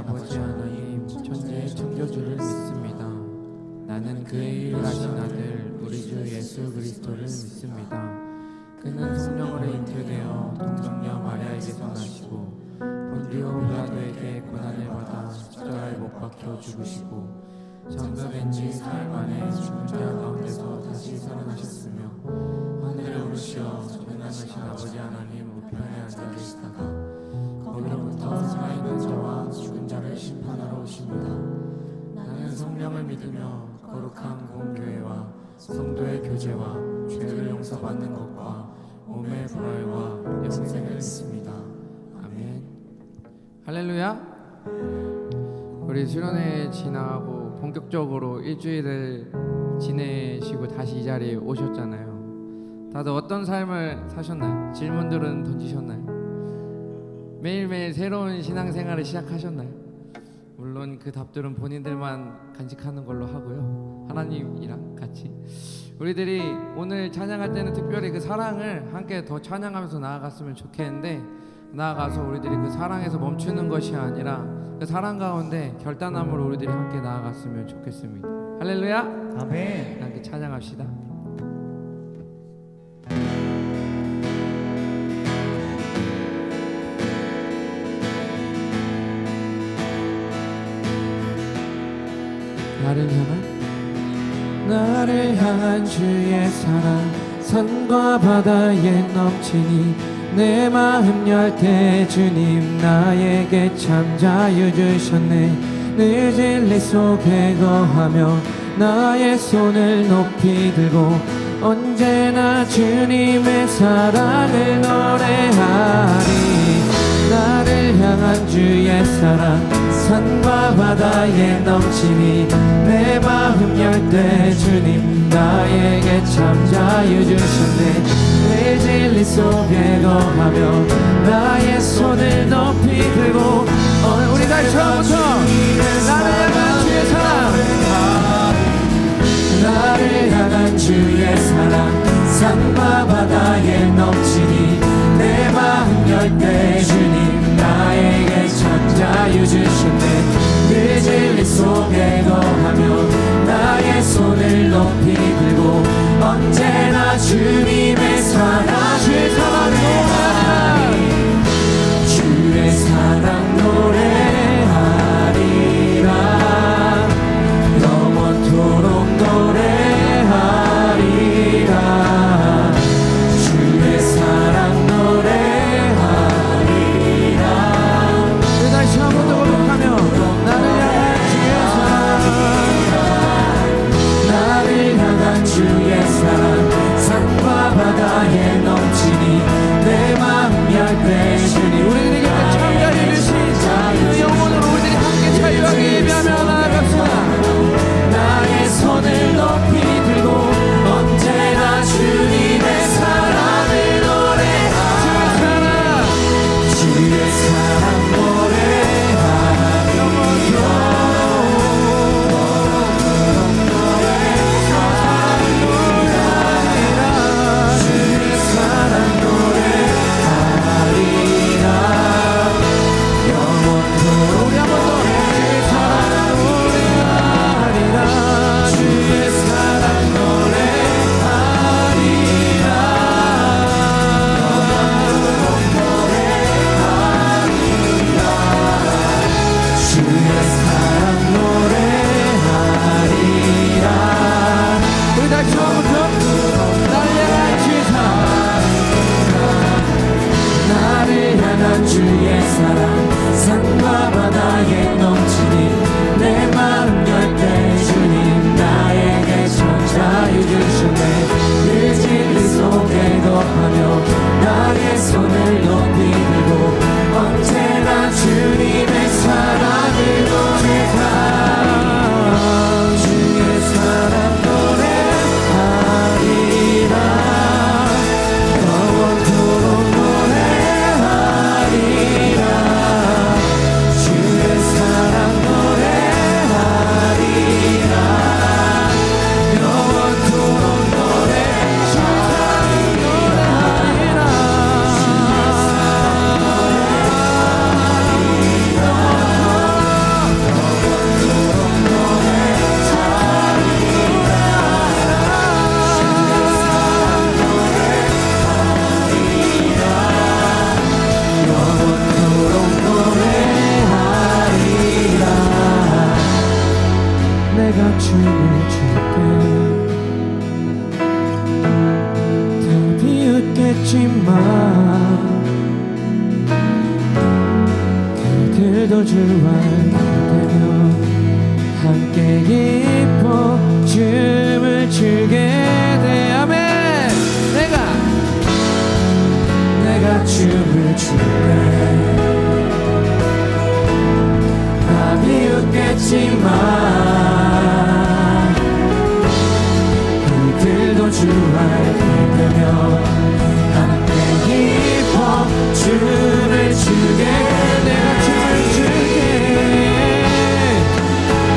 아버지 하나님 천지의 창조주를 믿습니다. 나는 그의 유일하신 아들 우리 주 예수 그리스도를 믿습니다. 그는 성령으로 잉태되어 동정녀 마리아에게서 나시고 본디오 빌라도에게 고난을 받아 십자가에 못 박혀 죽으시고 장사된 지 사흘 만에 죽은 자 가운데서 다시 살아나셨으며 하늘에 오르시어 전능하신 아버지 하나님 우편에 앉아 계시다가 거기로부터 살아있는 자와 죽은 자를 심판하러 오십니다. 나는 성령을 믿으며 거룩한 공교회와 성도의 교제와 죄를 용서받는 것과 몸의 부활과 영생을 믿습니다. 아멘. 할렐루야. 우리 수련회 지나고 본격적으로 일주일을 지내시고 다시 이 자리에 오셨잖아요. 다들 어떤 삶을 사셨나요? 질문들은 던지셨나요? 매일매일 새로운 신앙생활을 시작하셨나요? 물론 그 답들은 본인들만 간직하는 걸로 하고요, 하나님이랑 같이 우리들이 오늘 찬양할 때는 특별히 그 사랑을 함께 더 찬양하면서 나아갔으면 좋겠는데, 나아가서 우리들이 그 사랑에서 멈추는 것이 아니라 그 사랑 가운데 결단함으로 우리들이 함께 나아갔으면 좋겠습니다. 할렐루야. 아멘. 함께 찬양합시다. 나를 향한 주의 사랑 산과 바다에 넘치니 내 마음 열 때 주님 나에게 참 자유 주셨네. 늘 진리 속에 거하며 나의 손을 높이 들고 언제나 주님의 사랑을 노래하리. 나를 향한 주의 사랑 산과 바다에 넘치니 내 마음 열 때 주님 나에게 참 자유 주셨네. 내 진리 속에 거하며 나의 손을 높이 들고 우리 다시 처음부터 나를 향한 주의 사랑, 나를 향한 주의 사랑 산과 바다에 넘치니 내 마음 열 때 주님 나에게 참 자유 주셨네. 그 진리 속에 거하며 나의 손을 높이 들고 언제나 주님의 사랑, 주의 사랑 노래하리. 주의 사랑 노래하리라. 영원토록 노래하리라. 주의 사랑 노래하리라. 다시 한 번 더 고백하며 나를 향한 주의 사랑, 나를 향한 주의 사랑 산과 있겠지만 그들도 주와 되며 함께 기뻐 춤을 추게 돼. 아멘. 내가 춤을 출때 다 비웃겠지만 그들도 주와 되며 함께 기뻐 춤을 추게. 내가 춤을 출게.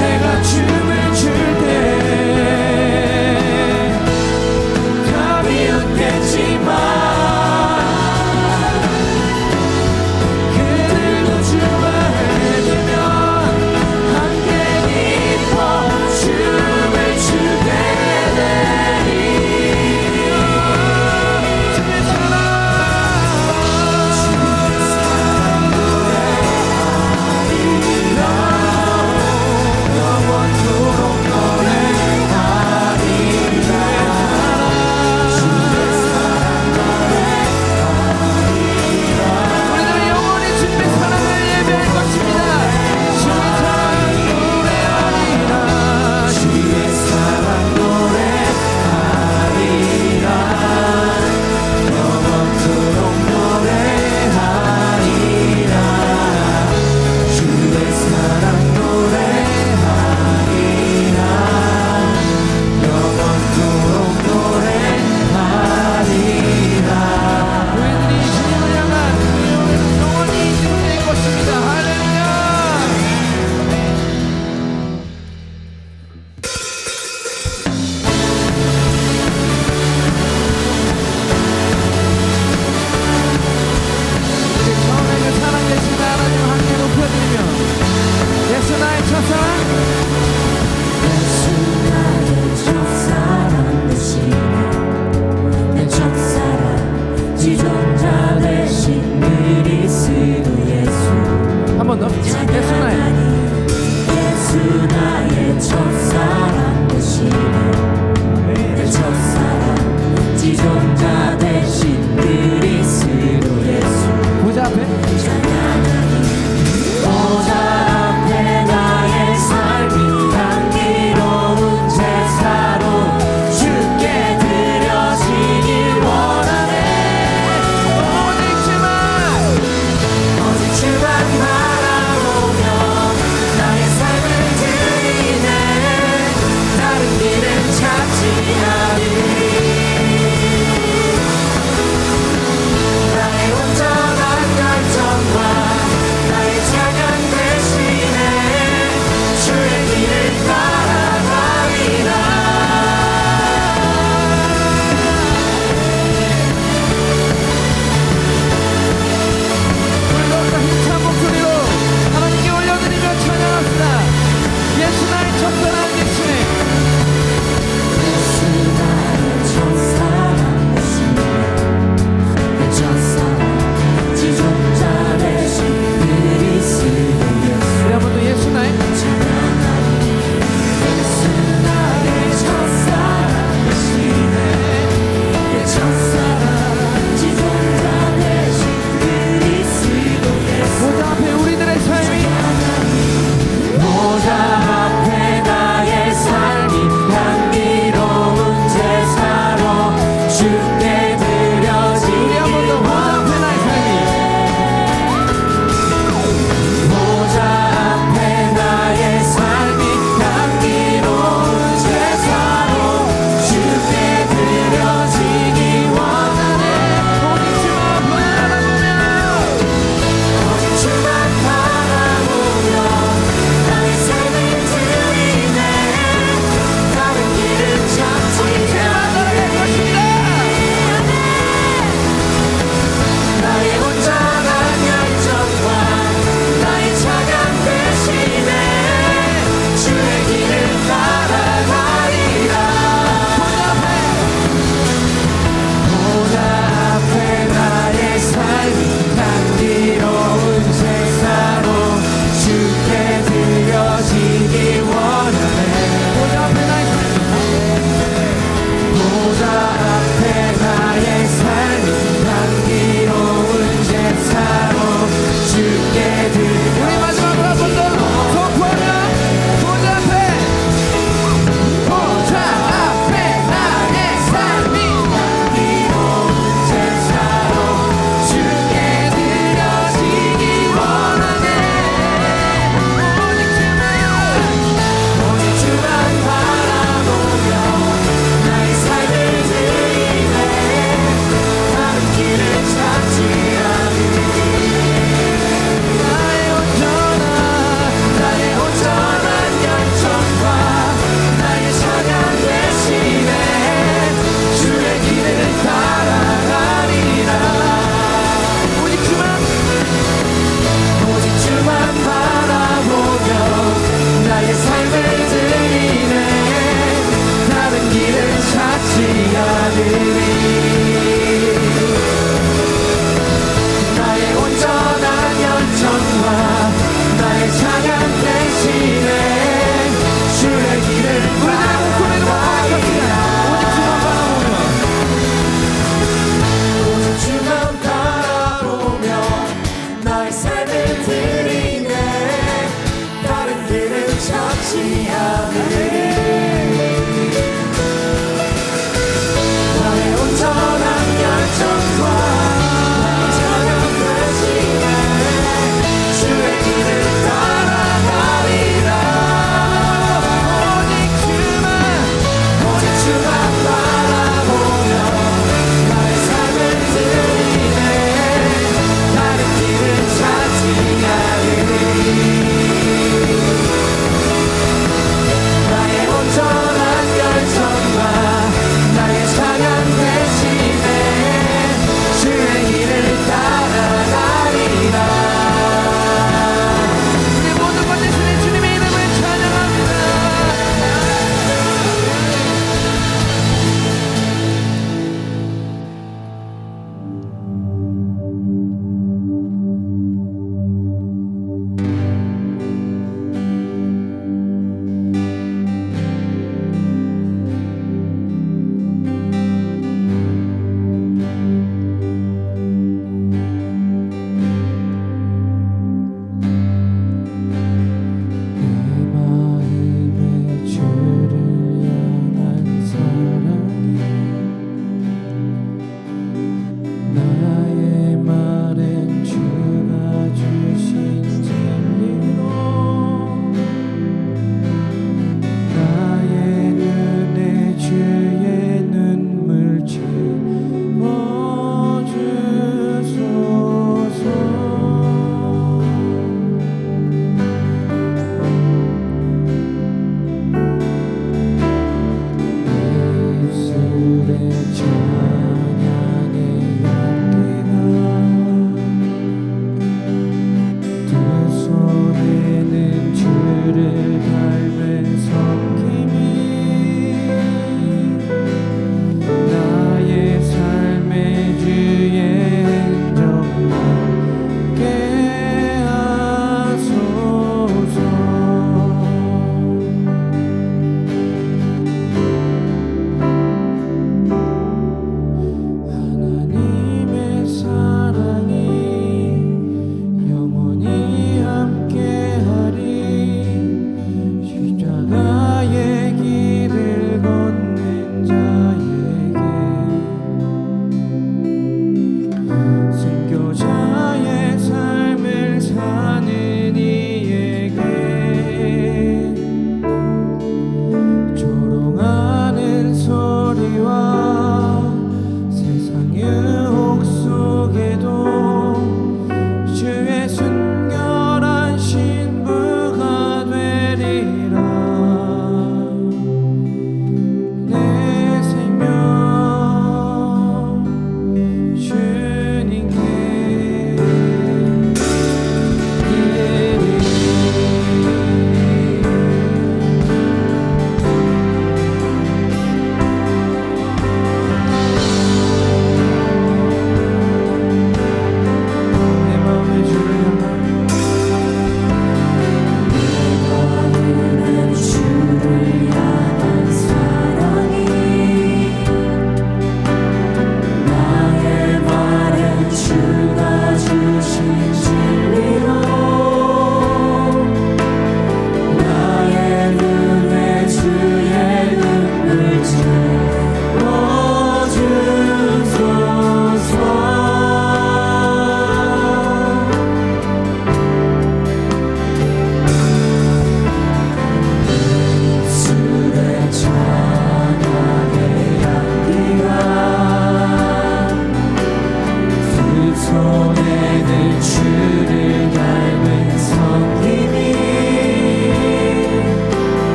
내가 춤을 출게. 다 비웃겠지만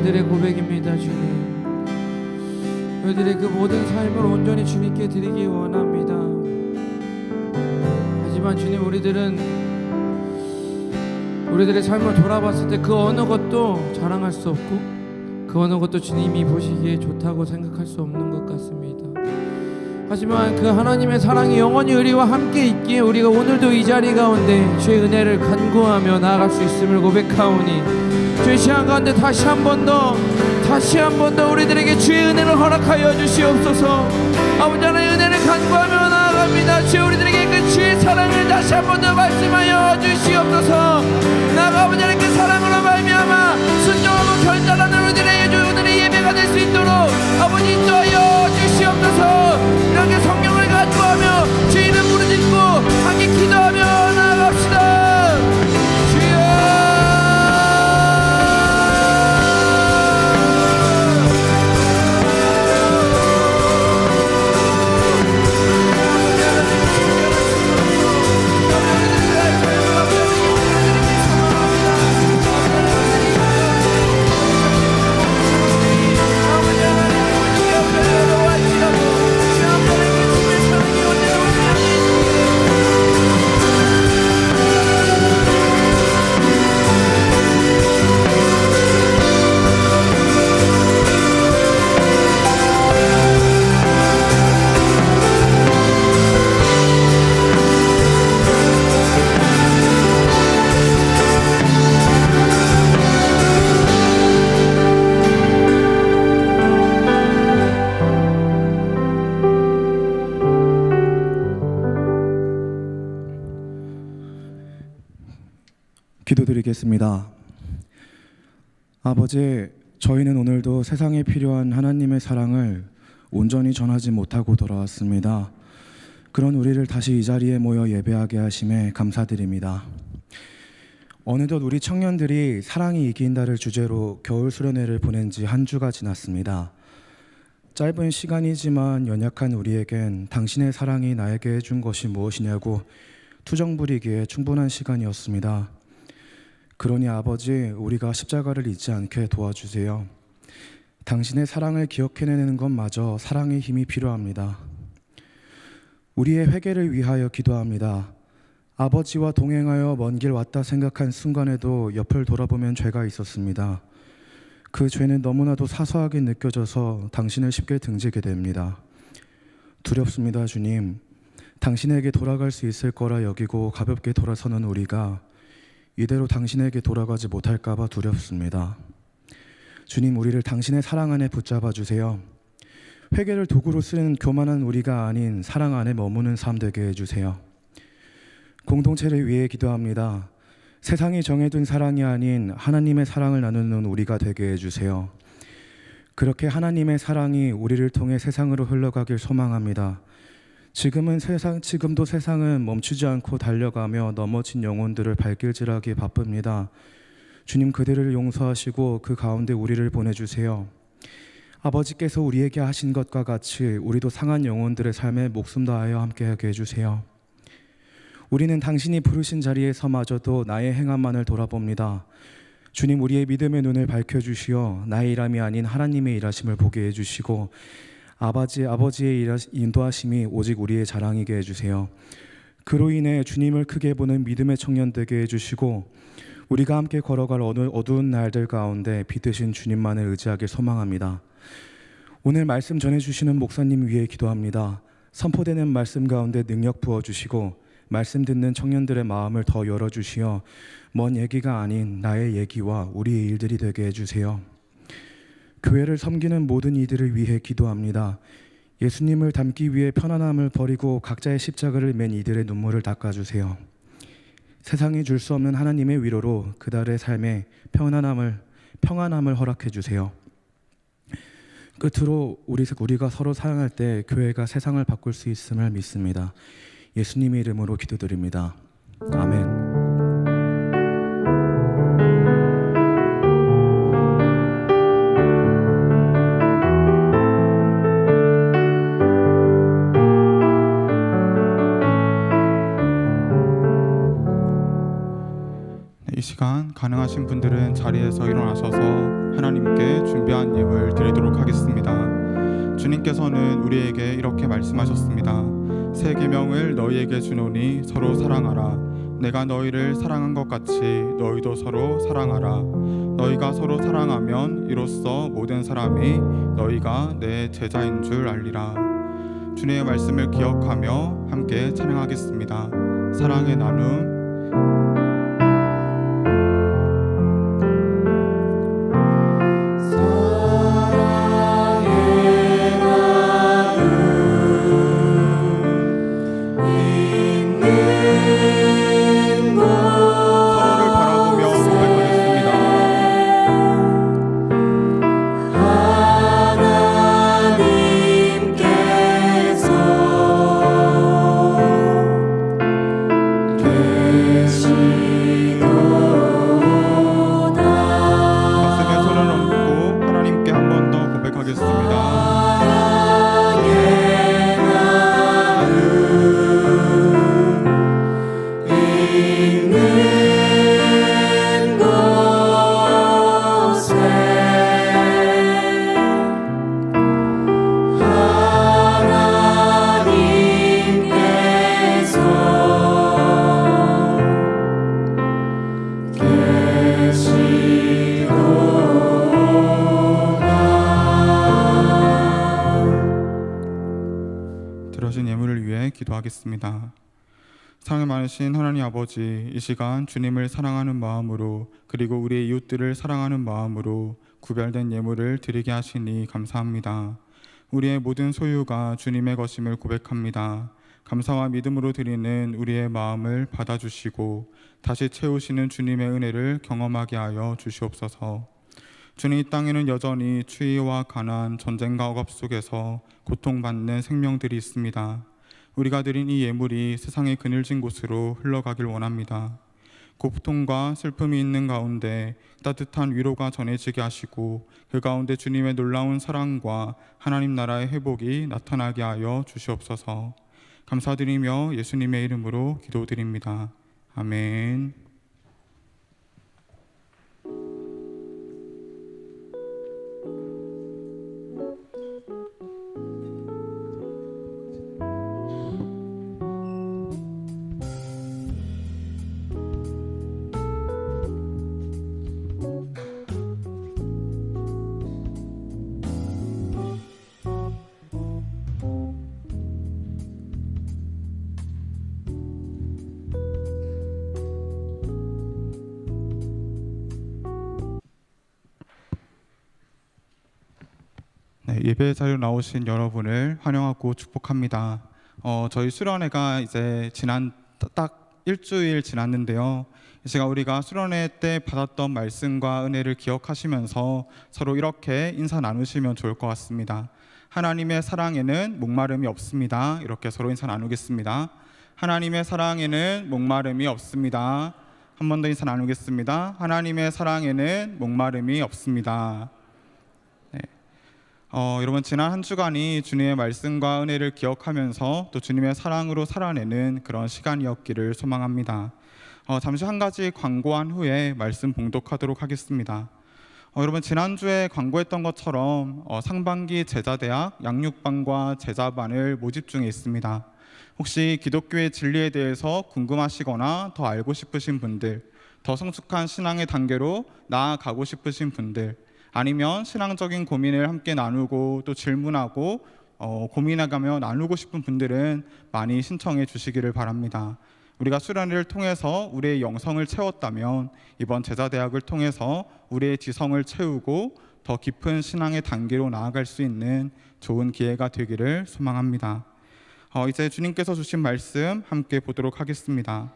우리들의 고백입니다. 주님, 우리들의 그 모든 삶을 온전히 주님께 드리기 원합니다. 하지만 주님, 우리들의 삶을 돌아봤을 때 그 어느 것도 자랑할 수 없고 그 어느 것도 주님이 보시기에 좋다고 생각할 수 없는 것 같습니다. 하지만 그 하나님의 사랑이 영원히 우리와 함께 있기에 우리가 오늘도 이 자리 가운데 주의 은혜를 간구하며 나아갈 수 있음을 고백하오니, 주의 시간 가운데 다시 한 번 더 우리들에게 주의 은혜를 허락하여 주시옵소서. 아버지 하나님의 은혜를 간구하며 나아갑니다. 주여, 우리들에게 그 주의 사랑을 다시 한 번 더 말씀하여 주시옵소서. 나아가 아버지 하나님 그 사랑으로 말미암아 순종하고 결단하는 오늘의 예배가 될 수 있도록 아버지 인도하여 주시옵소서. 이렇게 성령을 간구하며 주의 이름 부르짖고 함께 기도하며 나아갑시다. 주여, 기도드리겠습니다. 아버지, 저희는 오늘도 세상에 필요한 하나님의 사랑을 온전히 전하지 못하고 돌아왔습니다. 그런 우리를 다시 이 자리에 모여 예배하게 하심에 감사드립니다. 어느덧 우리 청년들이 사랑이 이긴다를 주제로 겨울 수련회를 보낸 지 한 주가 지났습니다. 짧은 시간이지만 연약한 우리에겐 당신의 사랑이 나에게 해준 것이 무엇이냐고 투정 부리기에 충분한 시간이었습니다. 그러니 아버지, 우리가 십자가를 잊지 않게 도와주세요. 당신의 사랑을 기억해내는 것마저 사랑의 힘이 필요합니다. 우리의 회개를 위하여 기도합니다. 아버지와 동행하여 먼 길 왔다 생각한 순간에도 옆을 돌아보면 죄가 있었습니다. 그 죄는 너무나도 사소하게 느껴져서 당신을 쉽게 등지게 됩니다. 두렵습니다, 주님. 당신에게 돌아갈 수 있을 거라 여기고 가볍게 돌아서는 우리가 이대로 당신에게 돌아가지 못할까 봐 두렵습니다. 주님, 우리를 당신의 사랑 안에 붙잡아 주세요. 회개를 도구로 쓰는 교만한 우리가 아닌 사랑 안에 머무는 삶 되게 해주세요. 공동체를 위해 기도합니다. 세상이 정해둔 사랑이 아닌 하나님의 사랑을 나누는 우리가 되게 해주세요. 그렇게 하나님의 사랑이 우리를 통해 세상으로 흘러가길 소망합니다. 지금도 세상은 멈추지 않고 달려가며 넘어진 영혼들을 발길질하기 바쁩니다. 주님, 그들을 용서하시고 그 가운데 우리를 보내주세요. 아버지께서 우리에게 하신 것과 같이 우리도 상한 영혼들의 삶에 목숨 다하여 함께하게 해주세요. 우리는 당신이 부르신 자리에 서마저도 나의 행함만을 돌아봅니다. 주님, 우리의 믿음의 눈을 밝혀주시어 나의 일함이 아닌 하나님의 일하심을 보게 해주시고 아버지의 인도하심이 오직 우리의 자랑이게 해주세요. 그로 인해 주님을 크게 보는 믿음의 청년 되게 해주시고 우리가 함께 걸어갈 어두운 날들 가운데 빛드신 주님만을 의지하길 소망합니다. 오늘 말씀 전해주시는 목사님 위해 기도합니다. 선포되는 말씀 가운데 능력 부어주시고 말씀 듣는 청년들의 마음을 더 열어주시어 먼 얘기가 아닌 나의 얘기와 우리의 일들이 되게 해주세요. 교회를 섬기는 모든 이들을 위해 기도합니다. 예수님을 닮기 위해 편안함을 버리고 각자의 십자가를 맨 이들의 눈물을 닦아주세요. 세상이 줄 수 없는 하나님의 위로로 그달의 삶에 평안함을 허락해 주세요. 끝으로 우리가 서로 사랑할 때 교회가 세상을 바꿀 수 있음을 믿습니다. 예수님의 이름으로 기도드립니다. 아멘. 이 시간 가능하신 분들은 자리에서 일어나셔서 하나님께 준비한 예물 드리도록 하겠습니다. 주님께서는 우리에게 이렇게 말씀하셨습니다. 새 계명을 너희에게 주노니 서로 사랑하라. 내가 너희를 사랑한 것 같이 너희도 서로 사랑하라. 너희가 서로 사랑하면 이로써 모든 사람이 너희가 내 제자인 줄 알리라. 주님의 말씀을 기억하며 함께 찬양하겠습니다. 사랑의 나눔. 들어진 예물을 위해 기도하겠습니다. 사랑이 많으신 하나님 아버지, 이 시간 주님을 사랑하는 마음으로 그리고 우리의 이웃들을 사랑하는 마음으로 구별된 예물을 드리게 하시니 감사합니다. 우리의 모든 소유가 주님의 것임을 고백합니다. 감사와 믿음으로 드리는 우리의 마음을 받아주시고 다시 채우시는 주님의 은혜를 경험하게 하여 주시옵소서. 주님, 이 땅에는 여전히 추위와 가난, 전쟁과 억압 속에서 고통받는 생명들이 있습니다. 우리가 드린 이 예물이 세상의 그늘진 곳으로 흘러가길 원합니다. 고통과 슬픔이 있는 가운데 따뜻한 위로가 전해지게 하시고 그 가운데 주님의 놀라운 사랑과 하나님 나라의 회복이 나타나게 하여 주시옵소서. 감사드리며 예수님의 이름으로 기도드립니다. 아멘. 예배 자리로 나오신 여러분을 환영하고 축복합니다. 저희 수련회가 이제 지난 딱 일주일 지났는데요. 이 시간 우리가 수련회 때 받았던 말씀과 은혜를 기억하시면서 서로 이렇게 인사 나누시면 좋을 것 같습니다. 하나님의 사랑에는 목마름이 없습니다. 이렇게 서로 인사 나누겠습니다. 하나님의 사랑에는 목마름이 없습니다. 한 번 더 인사 나누겠습니다. 하나님의 사랑에는 목마름이 없습니다. 여러분, 지난 한 주간이 주님의 말씀과 은혜를 기억하면서 또 주님의 사랑으로 살아내는 그런 시간이었기를 소망합니다. 잠시 한 가지 광고한 후에 말씀 봉독하도록 하겠습니다. 여러분, 지난주에 광고했던 것처럼 상반기 제자대학 양육반과 제자반을 모집 중에 있습니다. 혹시 기독교의 진리에 대해서 궁금하시거나 더 알고 싶으신 분들, 더 성숙한 신앙의 단계로 나아가고 싶으신 분들, 아니면 신앙적인 고민을 함께 나누고 또 질문하고 고민해가며 나누고 싶은 분들은 많이 신청해 주시기를 바랍니다. 우리가 수련회를 통해서 우리의 영성을 채웠다면 이번 제자대학을 통해서 우리의 지성을 채우고 더 깊은 신앙의 단계로 나아갈 수 있는 좋은 기회가 되기를 소망합니다. 이제 주님께서 주신 말씀 함께 보도록 하겠습니다.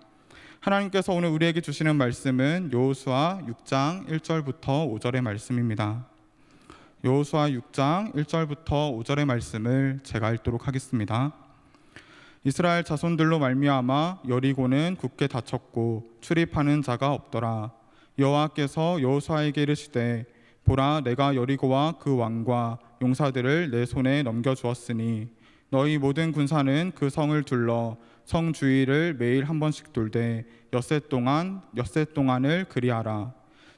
하나님께서 오늘 우리에게 주시는 말씀은 여호수아 6장 1절부터 5절의 말씀입니다. 여호수아 6장 1절부터 5절의 말씀을 제가 읽도록 하겠습니다. 이스라엘 자손들로 말미암아 여리고는 굳게 닫혔고 출입하는 자가 없더라. 여호와께서 여호수아에게 이르시되 보라, 내가 여리고와 그 왕과 용사들을 내 손에 넘겨주었으니 너희 모든 군사는 그 성을 둘러 성 주위를 매일 한 번씩 돌되 엿새 동안을 그리하라.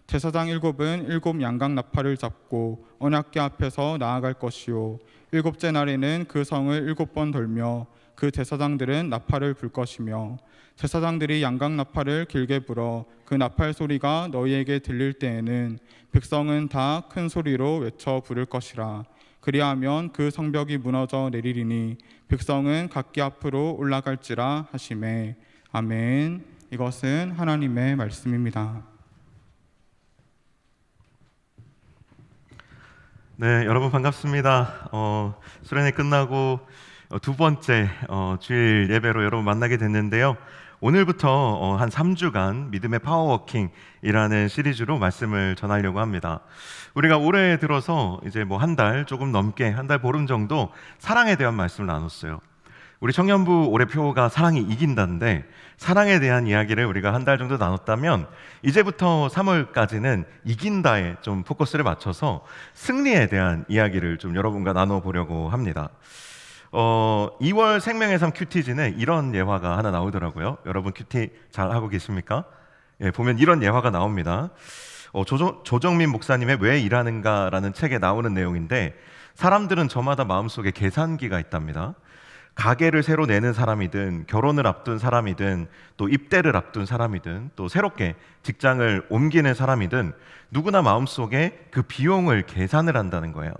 제사장 7은 7 양각 나팔을 잡고 언약궤 앞에서 나아갈 것이요 일곱째 날에는 그 성을 7번 돌며 그 제사장들은 나팔을 불 것이며 제사장들이 양각 나팔을 길게 불어 그 나팔 소리가 너희에게 들릴 때에는 백성은 다 큰 소리로 외쳐 부를 것이라. 그리하면 그 성벽이 무너져 내리리니 백성은 각기 앞으로 올라갈지라 하시매. 아멘. 이것은 하나님의 말씀입니다. 네, 여러분 반갑습니다. 수련회 끝나고 두 번째 주일 예배로 여러분 만나게 됐는데요. 오늘부터 한 3주간 믿음의 파워워킹이라는 시리즈로 말씀을 전하려고 합니다. 우리가 올해 들어서 이제 뭐 한 달 조금 넘게 한 달 보름 정도 사랑에 대한 말씀을 나눴어요. 우리 청년부 올해 표가 사랑이 이긴다인데 사랑에 대한 이야기를 우리가 한 달 정도 나눴다면 이제부터 3월까지는 이긴다에 좀 포커스를 맞춰서 승리에 대한 이야기를 좀 여러분과 나눠보려고 합니다. 2월 생명의 삶 큐티진에 이런 예화가 하나 나오더라고요. 여러분 큐티 잘 하고 계십니까? 예, 보면 이런 예화가 나옵니다. 조정민 목사님의 왜 일하는가라는 책에 나오는 내용인데 사람들은 저마다 마음속에 계산기가 있답니다. 가게를 새로 내는 사람이든 결혼을 앞둔 사람이든 또 입대를 앞둔 사람이든 또 새롭게 직장을 옮기는 사람이든 누구나 마음속에 그 비용을 계산을 한다는 거예요.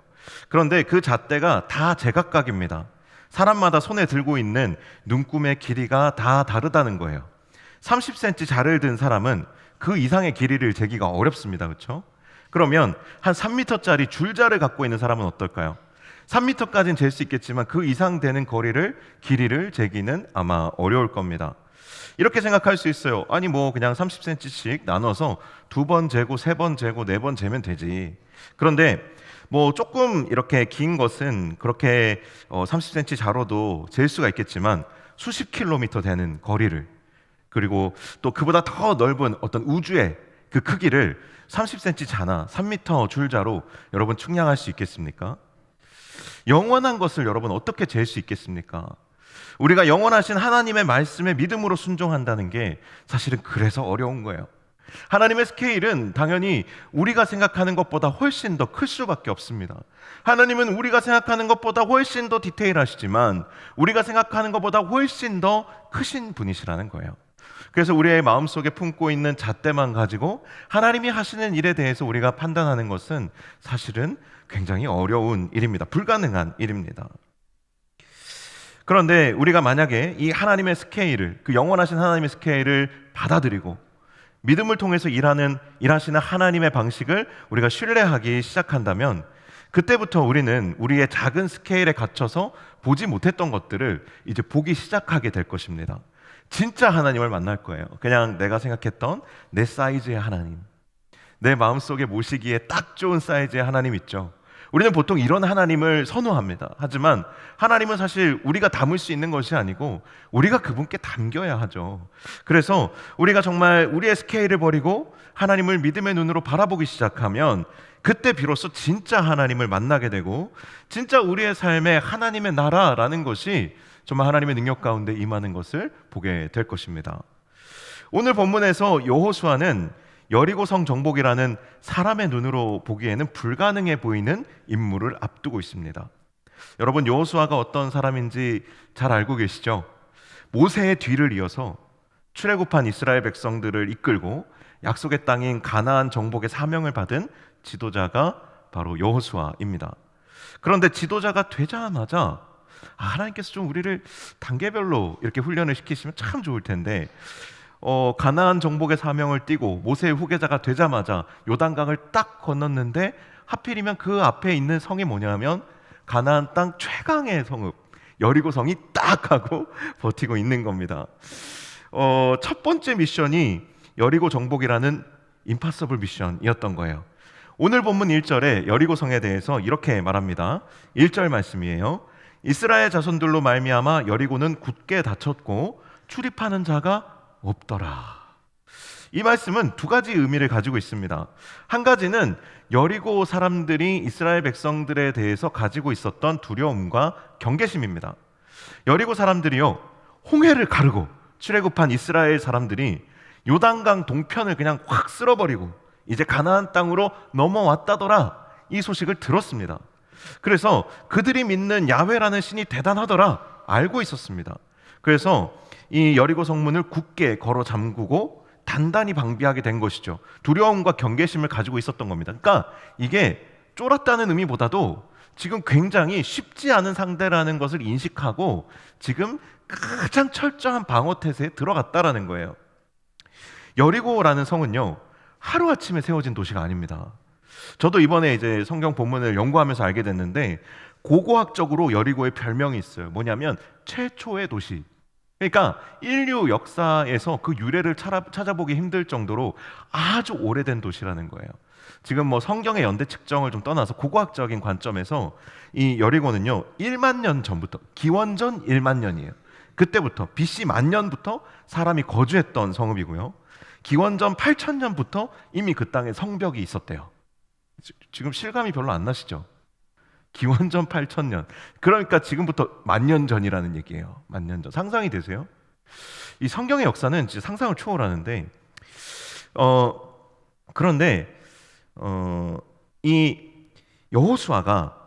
그런데 그 잣대가 다 제각각입니다. 사람마다 손에 들고 있는 눈금의 길이가 다 다르다는 거예요. 30cm 자를 든 사람은 그 이상의 길이를 재기가 어렵습니다. 그렇죠? 그러면 한 3m짜리 줄자를 갖고 있는 사람은 어떨까요? 3m까지는 잴 수 있겠지만 그 이상 되는 길이를 재기는 아마 어려울 겁니다. 이렇게 생각할 수 있어요. 아니 뭐 그냥 30cm씩 나눠서 2번 재고 3번 재고 4번 재면 되지. 그런데 뭐 조금 이렇게 긴 것은 그렇게 30cm 자로도 잴 수가 있겠지만 수십 킬로미터 되는 거리를, 그리고 또 그보다 더 넓은 어떤 우주의 그 크기를 30cm 자나 3m 줄자로 여러분 측량할 수 있겠습니까? 영원한 것을 여러분 어떻게 잴 수 있겠습니까? 우리가 영원하신 하나님의 말씀에 믿음으로 순종한다는 게 사실은 그래서 어려운 거예요. 하나님의 스케일은 당연히 우리가 생각하는 것보다 훨씬 더 클 수밖에 없습니다. 하나님은 우리가 생각하는 것보다 훨씬 더 디테일하시지만 우리가 생각하는 것보다 훨씬 더 크신 분이시라는 거예요. 그래서 우리의 마음속에 품고 있는 잣대만 가지고 하나님이 하시는 일에 대해서 우리가 판단하는 것은 사실은 굉장히 어려운 일입니다. 불가능한 일입니다. 그런데 우리가 만약에 이 하나님의 스케일을, 그 영원하신 하나님의 스케일을 받아들이고 믿음을 통해서 일하시는 하나님의 방식을 우리가 신뢰하기 시작한다면 그때부터 우리는 우리의 작은 스케일에 갇혀서 보지 못했던 것들을 이제 보기 시작하게 될 것입니다. 진짜 하나님을 만날 거예요. 그냥 내가 생각했던 내 사이즈의 하나님, 내 마음속에 모시기에 딱 좋은 사이즈의 하나님 있죠. 우리는 보통 이런 하나님을 선호합니다. 하지만 하나님은 사실 우리가 담을 수 있는 것이 아니고 우리가 그분께 담겨야 하죠. 그래서 우리가 정말 우리의 스케일을 버리고 하나님을 믿음의 눈으로 바라보기 시작하면 그때 비로소 진짜 하나님을 만나게 되고 진짜 우리의 삶에 하나님의 나라라는 것이 정말 하나님의 능력 가운데 임하는 것을 보게 될 것입니다. 오늘 본문에서 여호수아는 여리고성 정복이라는 사람의 눈으로 보기에는 불가능해 보이는 임무를 앞두고 있습니다. 여러분, 여호수아가 어떤 사람인지 잘 알고 계시죠? 모세의 뒤를 이어서 출애굽한 이스라엘 백성들을 이끌고 약속의 땅인 가나안 정복의 사명을 받은 지도자가 바로 여호수아입니다. 그런데 지도자가 되자마자 하나님께서 좀 우리를 단계별로 이렇게 훈련을 시키시면 참 좋을 텐데 가나안 정복의 사명을 띠고 모세의 후계자가 되자마자 요단강을 딱 건넜는데 하필이면 그 앞에 있는 성이 뭐냐면 가나안 땅 최강의 성읍 여리고성이 딱 하고 버티고 있는 겁니다. 첫 번째 미션이 여리고 정복이라는 임파서블 미션이었던 거예요. 오늘 본문 1절에 여리고성에 대해서 이렇게 말합니다. 1절 말씀이에요. 이스라엘 자손들로 말미암아 여리고는 굳게 닫혔고 출입하는 자가 없더라. 이 말씀은 두 가지 의미를 가지고 있습니다. 한 가지는 여리고 사람들이 이스라엘 백성들에 대해서 가지고 있었던 두려움과 경계심입니다. 여리고 사람들이요, 홍해를 가르고 출애굽한 이스라엘 사람들이 요단강 동편을 그냥 확 쓸어버리고 이제 가나안 땅으로 넘어왔다더라, 이 소식을 들었습니다. 그래서 그들이 믿는 야훼라는 신이 대단하더라 알고 있었습니다. 그래서 이 여리고 성문을 굳게 걸어 잠그고 단단히 방비하게 된 것이죠. 두려움과 경계심을 가지고 있었던 겁니다. 그러니까 이게 쫄았다는 의미보다도 지금 굉장히 쉽지 않은 상대라는 것을 인식하고 지금 가장 철저한 방어 태세에 들어갔다라는 거예요. 여리고라는 성은요, 하루아침에 세워진 도시가 아닙니다. 저도 이번에 이제 성경 본문을 연구하면서 알게 됐는데, 고고학적으로 여리고의 별명이 있어요. 뭐냐면 최초의 도시. 그러니까 인류 역사에서 그 유래를 찾아보기 힘들 정도로 아주 오래된 도시라는 거예요. 지금 뭐 성경의 연대 측정을 좀 떠나서 고고학적인 관점에서 이 여리고는요, 1만 년 전부터, 기원전 1만 년이에요. 그때부터 BC 만년부터 사람이 거주했던 성읍이고요. 기원전 8,000년부터 이미 그 땅에 성벽이 있었대요. 지금 실감이 별로 안 나시죠? 기원전 8,000년. 그러니까 지금부터 만년 전이라는 얘기예요. 만년 전. 상상이 되세요? 이 성경의 역사는 진짜 상상을 초월하는데, 그런데 이 여호수아가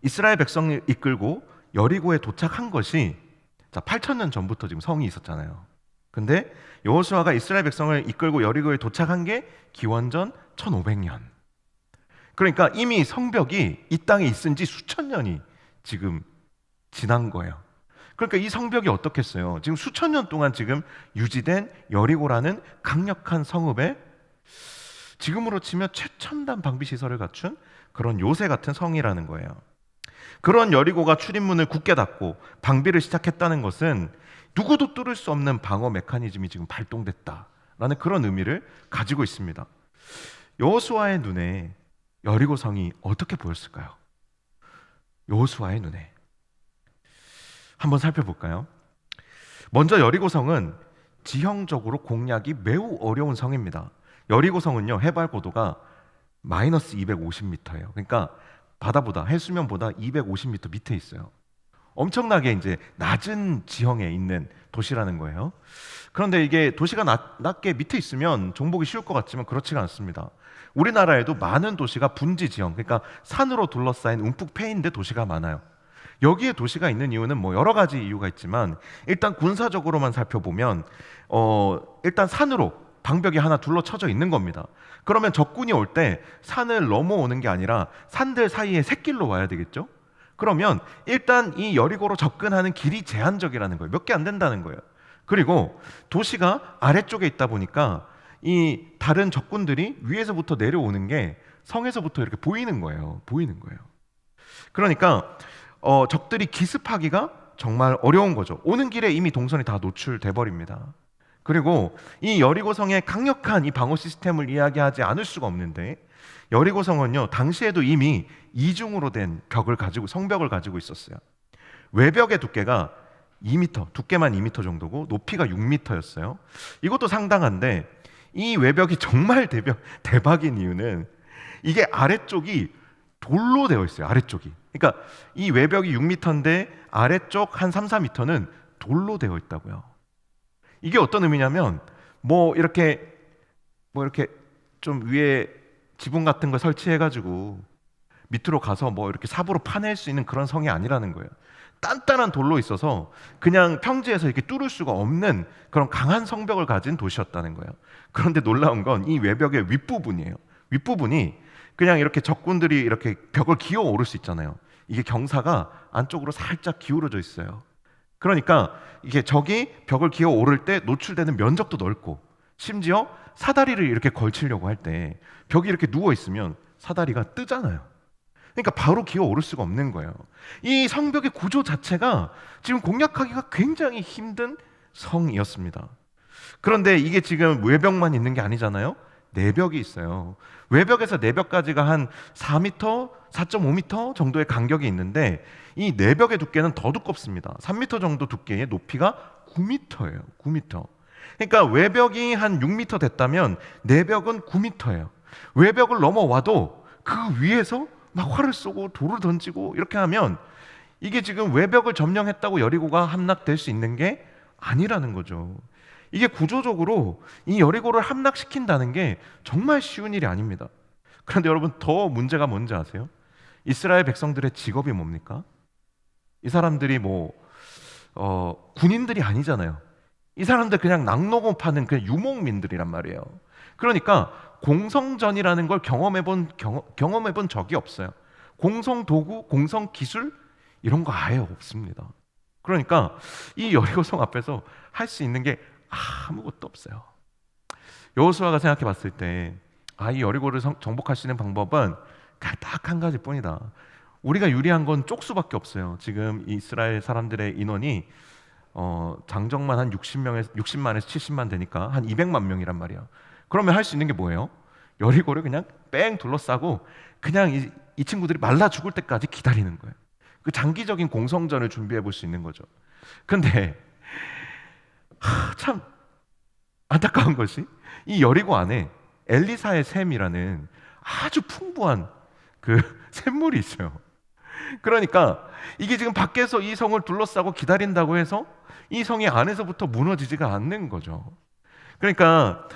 이스라엘 백성을 이끌고 여리고에 도착한 것이, 자, 8,000년 전부터 지금 성이 있었잖아요. 근데 여호수아가 이스라엘 백성을 이끌고 여리고에 도착한 게 기원전 1500년. 그러니까 이미 성벽이 이 땅에 있은 지 수천 년이 지금 지난 거예요. 그러니까 이 성벽이 어떻겠어요? 지금 수천 년 동안 지금 유지된 여리고라는 강력한 성읍에 지금으로 치면 최첨단 방비 시설을 갖춘 그런 요새 같은 성이라는 거예요. 그런 여리고가 출입문을 굳게 닫고 방비를 시작했다는 것은 누구도 뚫을 수 없는 방어 메커니즘이 지금 발동됐다라는 그런 의미를 가지고 있습니다. 여호수아의 눈에 여리고 성이 어떻게 보였을까요? 여호수아의 눈에 한번 살펴볼까요? 먼저 여리고 성은 지형적으로 공략이 매우 어려운 성입니다. 여리고 성은요, 해발 고도가 마이너스 250m예요. 그러니까 바다보다, 해수면보다 250m 밑에 있어요. 엄청나게 이제 낮은 지형에 있는 도시라는 거예요. 그런데 이게 도시가 낮게 밑에 있으면 정복이 쉬울 것 같지만 그렇지가 않습니다. 우리나라에도 많은 도시가 분지 지형, 그러니까 산으로 둘러싸인 움푹 패인데 도시가 많아요. 여기에 도시가 있는 이유는 뭐 여러 가지 이유가 있지만, 일단 군사적으로만 살펴보면 일단 산으로 방벽이 하나 둘러쳐져 있는 겁니다. 그러면 적군이 올 때 산을 넘어오는 게 아니라 산들 사이에 샛길로 와야 되겠죠? 그러면 일단 이 여리고로 접근하는 길이 제한적이라는 거예요. 몇 개 안 된다는 거예요. 그리고 도시가 아래쪽에 있다 보니까 이 다른 적군들이 위에서부터 내려오는 게 성에서부터 이렇게 보이는 거예요. 그러니까 적들이 기습하기가 정말 어려운 거죠. 오는 길에 이미 동선이 다 노출돼 버립니다. 그리고 이 여리고성의 강력한 이 방어 시스템을 이야기하지 않을 수가 없는데, 여리고성은요, 당시에도 이미 이중으로 된 성벽을 가지고 있었어요. 외벽의 두께가 2m, 두께만 2m 정도고 높이가 6m였어요. 이것도 상당한데, 이 외벽이 정말 대박인 이유는 이게 아래쪽이 돌로 되어 있어요. 아래쪽이. 그러니까 이 외벽이 6m인데 아래쪽 한 3, 4m는 돌로 되어 있다고요. 이게 어떤 의미냐면 뭐 이렇게 좀 위에 지붕 같은 거 설치해가지고 밑으로 가서 뭐 이렇게 삽으로 파낼 수 있는 그런 성이 아니라는 거예요. 단단한 돌로 있어서 그냥 평지에서 이렇게 뚫을 수가 없는 그런 강한 성벽을 가진 도시였다는 거예요. 그런데 놀라운 건 이 외벽의 윗부분이에요. 윗부분이 그냥 이렇게 적군들이 이렇게 벽을 기어 오를 수 있잖아요. 이게 경사가 안쪽으로 살짝 기울어져 있어요. 그러니까 이게 적이 벽을 기어 오를 때 노출되는 면적도 넓고, 심지어 사다리를 이렇게 걸치려고 할 때 벽이 이렇게 누워 있으면 사다리가 뜨잖아요. 그러니까 바로 기어 오를 수가 없는 거예요. 이 성벽의 구조 자체가 지금 공략하기가 굉장히 힘든 성이었습니다. 그런데 이게 지금 외벽만 있는 게 아니잖아요. 내벽이 있어요. 외벽에서 내벽까지가 한 4m, 4.5m 정도의 간격이 있는데, 이 내벽의 두께는 더 두껍습니다. 3m 정도 두께의 높이가 9m예요. 9m. 그러니까 외벽이 한 6m 됐다면 내벽은 9m예요. 외벽을 넘어와도 그 위에서 막 활을 쏘고 돌을 던지고 이렇게 하면 이게 지금 외벽을 점령했다고 여리고가 함락될 수 있는 게 아니라는 거죠. 이게 구조적으로 이 여리고를 함락시킨다는 게 정말 쉬운 일이 아닙니다. 그런데 여러분, 더 문제가 뭔지 아세요? 이스라엘 백성들의 직업이 뭡니까? 이 사람들이 군인들이 아니잖아요. 이 사람들 그냥 낙농업 하는 그냥 유목민들이란 말이에요. 그러니까 공성전이라는 걸 경험해본 적이 없어요. 공성 도구, 공성 기술 이런 거 아예 없습니다. 그러니까 이 여리고성 앞에서 할 수 있는 게 아무것도 없어요. 여호수아가 생각해 봤을 때 이 여리고를 정복할 수 있는 방법은 딱 한 가지뿐이다. 우리가 유리한 건 쪽수밖에 없어요. 지금 이스라엘 사람들의 인원이 장정만 한 60만에서 70만 되니까 한 200만 명이란 말이야. 그러면 할 수 있는 게 뭐예요? 여리고를 그냥 뺑 둘러싸고 그냥 이 친구들이 말라 죽을 때까지 기다리는 거예요. 그 장기적인 공성전을 준비해 볼 수 있는 거죠. 근데 참 안타까운 것이 이 여리고 안에 엘리사의 샘이라는 아주 풍부한 그 샘물이 있어요. 그러니까 이게 지금 밖에서 이 성을 둘러싸고 기다린다고 해서 이 성이 안에서부터 무너지지가 않는 거죠. 그러니까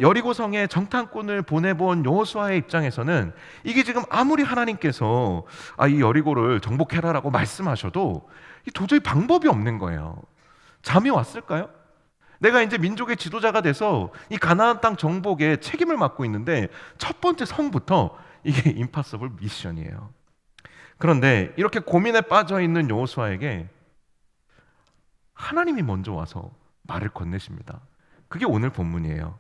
여리고 성에 정탐꾼을 보내본 여호수아의 입장에서는 이게 지금 아무리 하나님께서 이 여리고를 정복해라라고 말씀하셔도 도저히 방법이 없는 거예요. 잠이 왔을까요? 내가 이제 민족의 지도자가 돼서 이 가나안 땅 정복에 책임을 맡고 있는데 첫 번째 성부터 이게 임파서블 미션이에요. 그런데 이렇게 고민에 빠져 있는 여호수아에게 하나님이 먼저 와서 말을 건네십니다. 그게 오늘 본문이에요.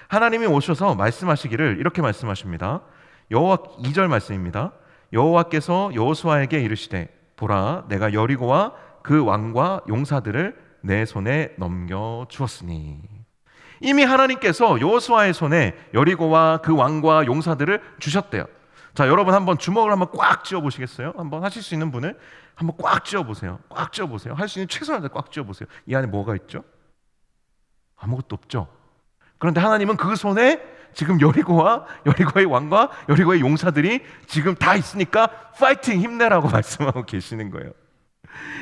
하나님이 오셔서 말씀하시기를 이렇게 말씀하십니다. 2절 말씀입니다. 여호와께서 여호수아에게 이르시되 보라, 내가 여리고와 그 왕과 용사들을 내 손에 넘겨 주었으니. 이미 하나님께서 여호수아의 손에 여리고와 그 왕과 용사들을 주셨대요. 자, 여러분 한번 주먹을 한번 꽉 쥐어 보시겠어요? 한번 하실 수 있는 분을 한번 꽉 쥐어 보세요. 꽉 쥐어 보세요. 할 수 있는 최선을 다해 꽉 쥐어 보세요. 이 안에 뭐가 있죠? 아무것도 없죠. 그런데 하나님은 그 손에 지금 여리고의 왕과 여리고의 용사들이 지금 다 있으니까 파이팅, 힘내라고 말씀하고 계시는 거예요.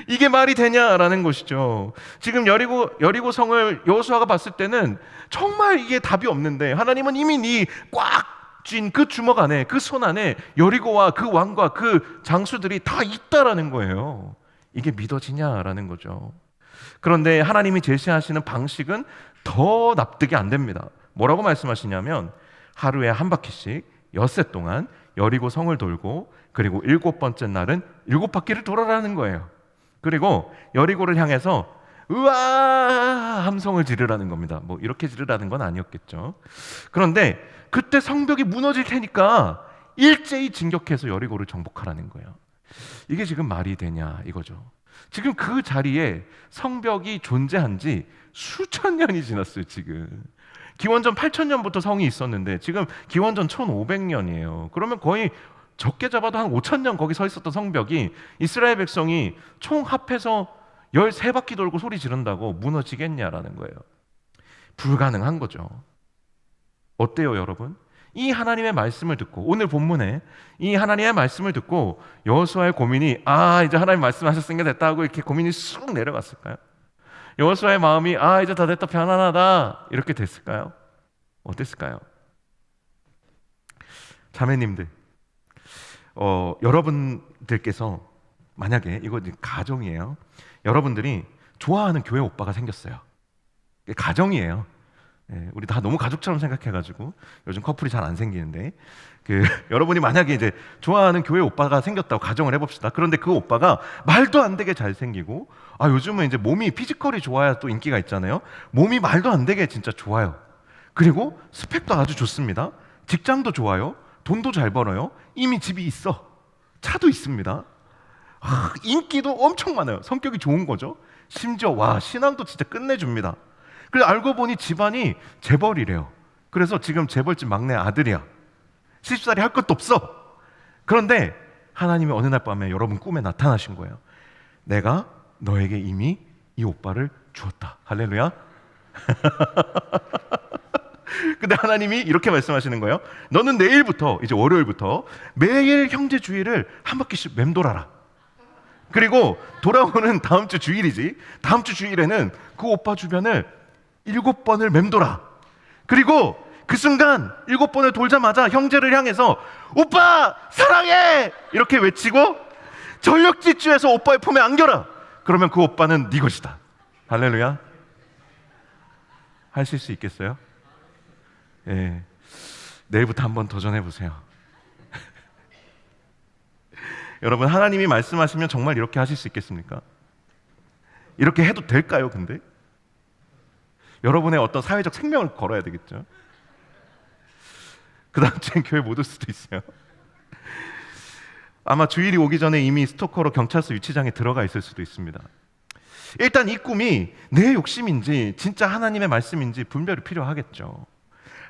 이게 말이 되냐라는 것이죠. 지금 여리고 성을 여호수아가 봤을 때는 정말 이게 답이 없는데 하나님은 이미 꽉 쥔 그 주먹 안에, 그 손 안에 여리고와 그 왕과 그 장수들이 다 있다라는 거예요. 이게 믿어지냐라는 거죠. 그런데 하나님이 제시하시는 방식은 더 납득이 안 됩니다. 뭐라고 말씀하시냐면 하루에 한 바퀴씩 엿새 동안 여리고 성을 돌고 그리고 7번째 날은 7바퀴를 돌아라는 거예요. 그리고 여리고를 향해서 으아 함성을 지르라는 겁니다. 이렇게 지르라는 건 아니었겠죠. 그런데 그때 성벽이 무너질 테니까 일제히 진격해서 여리고를 정복하라는 거예요. 이게 지금 말이 되냐 이거죠. 지금 그 자리에 성벽이 존재한 지 수천 년이 지났어요. 지금 기원전 8,000년부터 성이 있었는데 지금 기원전 1,500년이에요. 그러면 거의 적게 잡아도 한 5,000년 거기 서 있었던 성벽이 이스라엘 백성이 총 합해서 13바퀴 돌고 소리 지른다고 무너지겠냐라는 거예요. 불가능한 거죠. 어때요, 여러분? 이 하나님의 말씀을 듣고 오늘 본문에 이 하나님의 말씀을 듣고 여호수아의 고민이 이제 하나님 말씀하셨으니까 됐다 하고 이렇게 고민이 쑥 내려갔을까요? 여호수아의 마음이 이제 다 됐다, 편안하다 이렇게 됐을까요? 어땠을까요? 자매님들, 여러분들께서 만약에 이거 가정이에요. 여러분들이 좋아하는 교회 오빠가 생겼어요. 가정이에요. 우리 다 너무 가족처럼 생각해가지고 요즘 커플이 잘 안 생기는데 여러분이 만약에 이제 좋아하는 교회 오빠가 생겼다고 가정을 해봅시다. 그런데 그 오빠가 말도 안 되게 잘생기고 요즘은 이제 몸이 피지컬이 좋아야 또 인기가 있잖아요. 몸이 말도 안 되게 진짜 좋아요. 그리고 스펙도 아주 좋습니다. 직장도 좋아요. 돈도 잘 벌어요. 이미 집이 있어. 차도 있습니다. 인기도 엄청 많아요. 성격이 좋은 거죠. 심지어 신앙도 진짜 끝내줍니다. 그래서 알고 보니 집안이 재벌이래요. 그래서 지금 재벌집 막내 아들이야. 시집살이 할 것도 없어. 그런데 하나님이 어느 날 밤에 여러분 꿈에 나타나신 거예요. 내가 너에게 이미 이 오빠를 주었다. 할렐루야. 근데 하나님이 이렇게 말씀하시는 거예요. 너는 내일부터, 이제 월요일부터 매일 형제 주위를 한 바퀴씩 맴돌아라. 그리고 돌아오는 다음 주 주일이지. 다음 주 주일에는 그 오빠 주변을 7번을 맴돌아. 그리고 그 순간 7번을 돌자마자 형제를 향해서 오빠 사랑해! 이렇게 외치고 전력 질주해서 오빠의 품에 안겨라. 그러면 그 오빠는 네 것이다. 할렐루야. 하실 수 있겠어요? 예. 내일부터 한번 도전해 보세요. 여러분, 하나님이 말씀하시면 정말 이렇게 하실 수 있겠습니까? 이렇게 해도 될까요, 근데? 여러분의 어떤 사회적 생명을 걸어야 되겠죠? 그 다음 주엔 교회 못 올 수도 있어요. 아마 주일이 오기 전에 이미 스토커로 경찰서 유치장에 들어가 있을 수도 있습니다. 일단 이 꿈이 내 욕심인지 진짜 하나님의 말씀인지 분별이 필요하겠죠.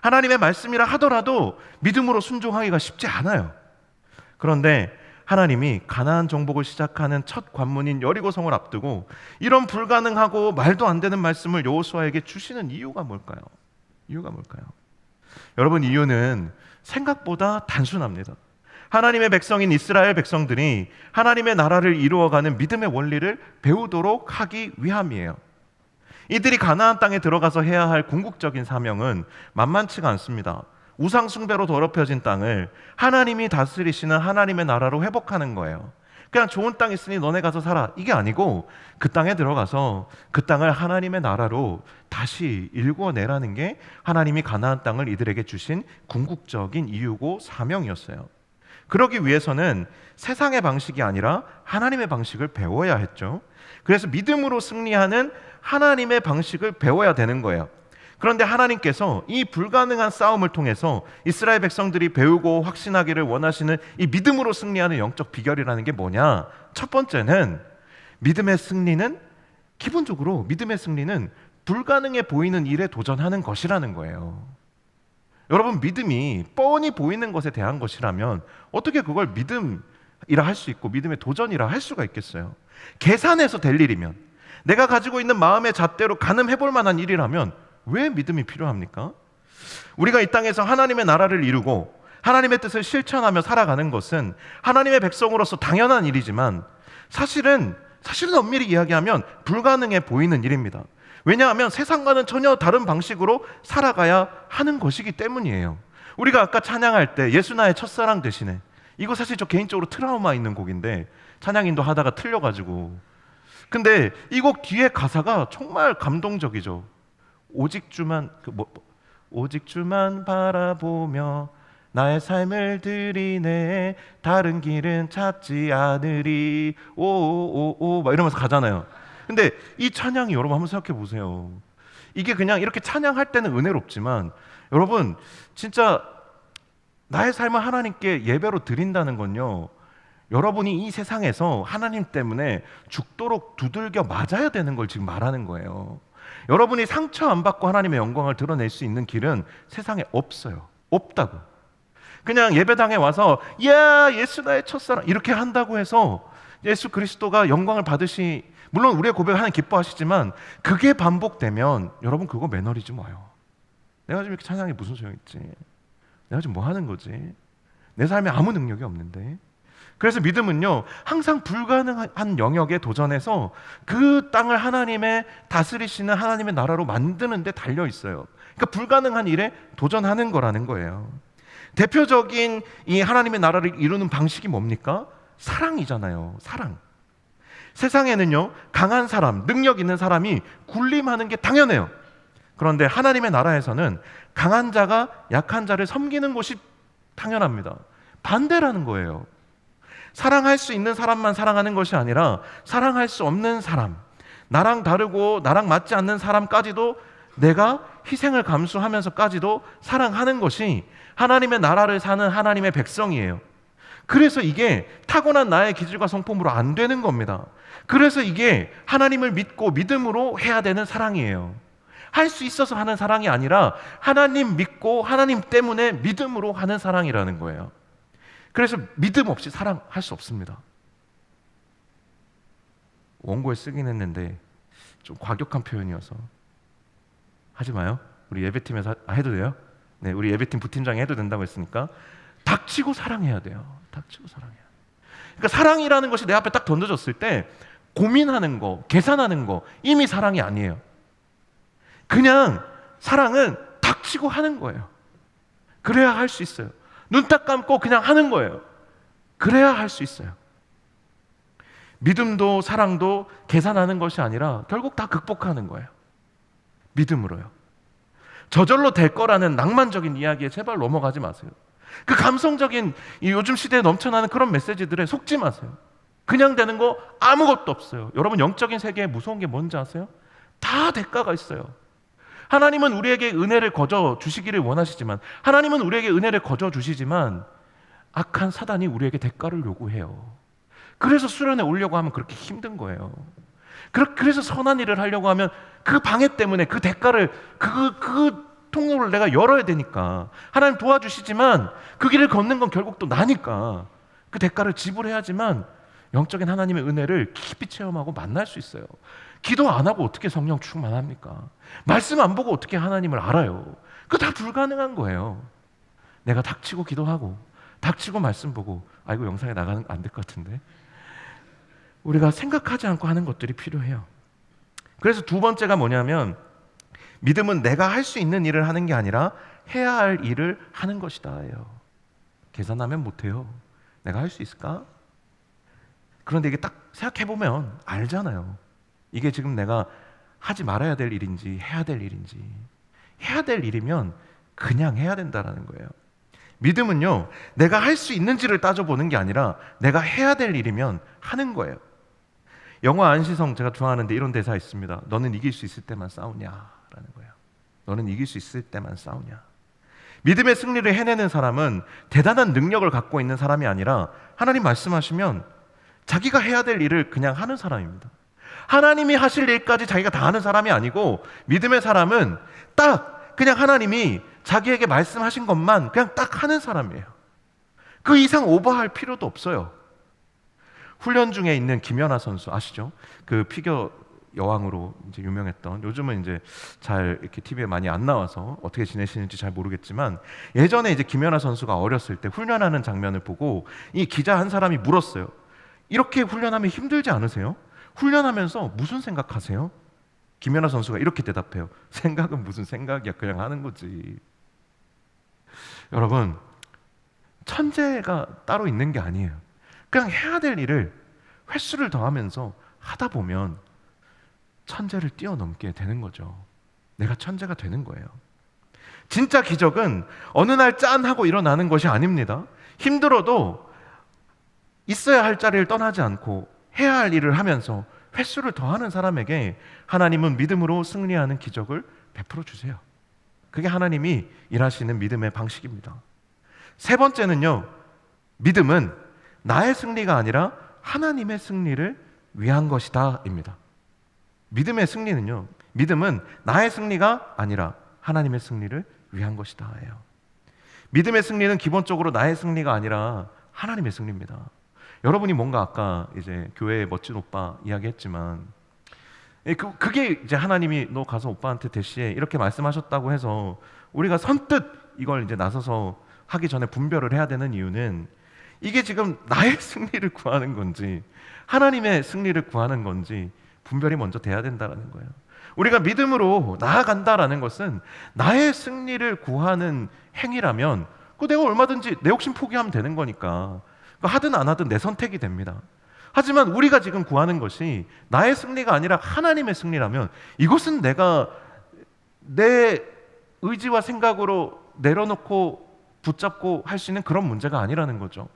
하나님의 말씀이라 하더라도 믿음으로 순종하기가 쉽지 않아요. 그런데 하나님이 가나안 정복을 시작하는 첫 관문인 여리고성을 앞두고 이런 불가능하고 말도 안 되는 말씀을 여호수아에게 주시는 이유가 뭘까요? 이유가 뭘까요? 여러분, 이유는 생각보다 단순합니다. 하나님의 백성인 이스라엘 백성들이 하나님의 나라를 이루어가는 믿음의 원리를 배우도록 하기 위함이에요. 이들이 가나안 땅에 들어가서 해야 할 궁극적인 사명은 만만치가 않습니다. 우상 숭배로 더럽혀진 땅을 하나님이 다스리시는 하나님의 나라로 회복하는 거예요. 그냥 좋은 땅 있으니 너네 가서 살아, 이게 아니고 그 땅에 들어가서 그 땅을 하나님의 나라로 다시 일궈내라는 게 하나님이 가나안 땅을 이들에게 주신 궁극적인 이유고 사명이었어요. 그러기 위해서는 세상의 방식이 아니라 하나님의 방식을 배워야 했죠. 그래서 믿음으로 승리하는 하나님의 방식을 배워야 되는 거예요. 그런데 하나님께서 이 불가능한 싸움을 통해서 이스라엘 백성들이 배우고 확신하기를 원하시는 이 믿음으로 승리하는 영적 비결이라는 게 뭐냐? 첫 번째는 믿음의 승리는, 기본적으로 믿음의 승리는 불가능해 보이는 일에 도전하는 것이라는 거예요. 여러분, 믿음이 뻔히 보이는 것에 대한 것이라면 어떻게 그걸 믿음이라 할 수 있고 믿음의 도전이라 할 수가 있겠어요? 계산해서 될 일이면, 내가 가지고 있는 마음의 잣대로 가늠해 볼 만한 일이라면 왜 믿음이 필요합니까? 우리가 이 땅에서 하나님의 나라를 이루고 하나님의 뜻을 실천하며 살아가는 것은 하나님의 백성으로서 당연한 일이지만 사실은 엄밀히 이야기하면 불가능해 보이는 일입니다. 왜냐하면 세상과는 전혀 다른 방식으로 살아가야 하는 것이기 때문이에요. 우리가 아까 찬양할 때 예수 나의 첫사랑 대신에, 이거 사실 저 개인적으로 트라우마 있는 곡인데 찬양 인도하다가 틀려가지고, 근데 이 곡 뒤에 가사가 정말 감동적이죠. 오직 주만 오직 주만 바라보며 나의 삶을 드리네, 다른 길은 찾지 않으리, 오오오오 막 이러면서 가잖아요. 근데 이 찬양이, 여러분 한번 생각해 보세요. 이게 그냥 이렇게 찬양할 때는 은혜롭지만 여러분 진짜 나의 삶을 하나님께 예배로 드린다는 건요, 여러분이 이 세상에서 하나님 때문에 죽도록 두들겨 맞아야 되는 걸 지금 말하는 거예요. 여러분이 상처 안 받고 하나님의 영광을 드러낼 수 있는 길은 세상에 없어요. 없다고. 그냥 예배당에 와서 야 예수 나의 첫사랑 이렇게 한다고 해서 예수 그리스도가 영광을 받으시, 물론 우리의 고백을 하나님 기뻐하시지만 그게 반복되면 여러분 그거 매너리즘 와요. 내가 지금 이렇게 찬양이 무슨 소용있지? 내가 지금 뭐 하는 거지? 내 삶에 아무 능력이 없는데. 그래서 믿음은요, 항상 불가능한 영역에 도전해서 그 땅을 하나님의 다스리시는 하나님의 나라로 만드는 데 달려 있어요. 그러니까 불가능한 일에 도전하는 거라는 거예요. 대표적인 이 하나님의 나라를 이루는 방식이 뭡니까? 사랑이잖아요. 사랑. 세상에는요, 강한 사람, 능력 있는 사람이 군림하는 게 당연해요. 그런데 하나님의 나라에서는 강한 자가 약한 자를 섬기는 것이 당연합니다. 반대라는 거예요. 사랑할 수 있는 사람만 사랑하는 것이 아니라 사랑할 수 없는 사람, 나랑 다르고 나랑 맞지 않는 사람까지도 내가 희생을 감수하면서까지도 사랑하는 것이 하나님의 나라를 사는 하나님의 백성이에요. 그래서 이게 타고난 나의 기질과 성품으로 안 되는 겁니다. 그래서 이게 하나님을 믿고 믿음으로 해야 되는 사랑이에요. 할 수 있어서 하는 사랑이 아니라 하나님 믿고 하나님 때문에 믿음으로 하는 사랑이라는 거예요. 그래서 믿음 없이 사랑할 수 없습니다. 원고에 쓰긴 했는데 좀 과격한 표현이어서 하지 마요. 우리 예배팀에서 해도 돼요? 네, 우리 예배팀 부팀장이 해도 된다고 했으니까 닥치고 사랑해야 돼요. 닥치고 사랑해야 돼요. 그러니까 사랑이라는 것이 내 앞에 딱 던져졌을 때 고민하는 거, 계산하는 거 이미 사랑이 아니에요. 그냥 사랑은 닥치고 하는 거예요. 그래야 할 수 있어요. 눈 딱 감고 그냥 하는 거예요. 그래야 할 수 있어요. 믿음도 사랑도 계산하는 것이 아니라 결국 다 극복하는 거예요. 믿음으로요. 저절로 될 거라는 낭만적인 이야기에 제발 넘어가지 마세요. 그 감성적인 이 요즘 시대에 넘쳐나는 그런 메시지들에 속지 마세요. 그냥 되는 거 아무것도 없어요. 여러분 영적인 세계에 무서운 게 뭔지 아세요? 다 대가가 있어요. 하나님은 우리에게 은혜를 거저 주시기를 원하시지만 하나님은 우리에게 은혜를 거저 주시지만 악한 사단이 우리에게 대가를 요구해요. 그래서 수련회 오려고 하면 그렇게 힘든 거예요. 그래서 선한 일을 하려고 하면 그 방해 때문에 그 대가를 그 통로를 내가 열어야 되니까 하나님 도와주시지만 그 길을 걷는 건 결국 또 나니까 그 대가를 지불해야지만 영적인 하나님의 은혜를 깊이 체험하고 만날 수 있어요. 기도 안 하고 어떻게 성령 충만합니까? 말씀 안 보고 어떻게 하나님을 알아요? 그거 다 불가능한 거예요. 내가 닥치고 기도하고 닥치고 말씀 보고 이거 영상에 나가는 안 될 것 같은데 우리가 생각하지 않고 하는 것들이 필요해요. 그래서 두 번째가 뭐냐면 믿음은 내가 할 수 있는 일을 하는 게 아니라 해야 할 일을 하는 것이다예요. 계산하면 못해요. 내가 할 수 있을까? 그런데 이게 딱 생각해보면 알잖아요. 이게 지금 내가 하지 말아야 될 일인지 해야 될 일인지. 해야 될 일이면 그냥 해야 된다는 거예요. 믿음은요, 내가 할 수 있는지를 따져보는 게 아니라 내가 해야 될 일이면 하는 거예요. 영화 안시성 제가 좋아하는데 이런 대사 있습니다. 너는 이길 수 있을 때만 싸우냐라는 거예요. 너는 이길 수 있을 때만 싸우냐. 믿음의 승리를 해내는 사람은 대단한 능력을 갖고 있는 사람이 아니라 하나님 말씀하시면 자기가 해야 될 일을 그냥 하는 사람입니다. 하나님이 하실 일까지 자기가 다 하는 사람이 아니고 믿음의 사람은 딱 그냥 하나님이 자기에게 말씀하신 것만 그냥 딱 하는 사람이에요. 그 이상 오버할 필요도 없어요. 훈련 중에 있는 김연아 선수 아시죠? 그 피겨 여왕으로 이제 유명했던, 요즘은 이제 잘 이렇게 TV에 많이 안 나와서 어떻게 지내시는지 잘 모르겠지만 예전에 이제 김연아 선수가 어렸을 때 훈련하는 장면을 보고 이 기자 한 사람이 물었어요. 이렇게 훈련하면 힘들지 않으세요? 훈련하면서 무슨 생각하세요? 김연아 선수가 이렇게 대답해요. 생각은 무슨 생각이야, 그냥 하는 거지. 여러분, 천재가 따로 있는 게 아니에요. 그냥 해야 될 일을 횟수를 더하면서 하다 보면 천재를 뛰어넘게 되는 거죠. 내가 천재가 되는 거예요. 진짜 기적은 어느 날 짠 하고 일어나는 것이 아닙니다. 힘들어도 있어야 할 자리를 떠나지 않고 해야 할 일을 하면서 횟수를 더하는 사람에게 하나님은 믿음으로 승리하는 기적을 베풀어 주세요. 그게 하나님이 일하시는 믿음의 방식입니다. 세 번째는요, 믿음은 나의 승리가 아니라 하나님의 승리를 위한 것이다 입니다. 믿음의 승리는요, 믿음은 나의 승리가 아니라 하나님의 승리를 위한 것이다 예요. 믿음의 승리는 기본적으로 나의 승리가 아니라 하나님의 승리입니다. 여러분이 뭔가 아까 이제 교회의 멋진 오빠 이야기했지만 그게 이제 하나님이 너 가서 오빠한테 대시해 이렇게 말씀하셨다고 해서 우리가 선뜻 이걸 이제 나서서 하기 전에 분별을 해야 되는 이유는 이게 지금 나의 승리를 구하는 건지 하나님의 승리를 구하는 건지 분별이 먼저 돼야 된다는 거예요. 우리가 믿음으로 나아간다라는 것은 나의 승리를 구하는 행위라면 내가 얼마든지 내 욕심 포기하면 되는 거니까 하든 안 하든 내 선택이 됩니다. 하지만 우리가 지금 구하는 것이 나의 승리가 아니라 하나님의 승리라면 이것은 내가 내 의지와 생각으로 내려놓고 붙잡고 할 수 있는 그런 문제가 아니라는 거죠.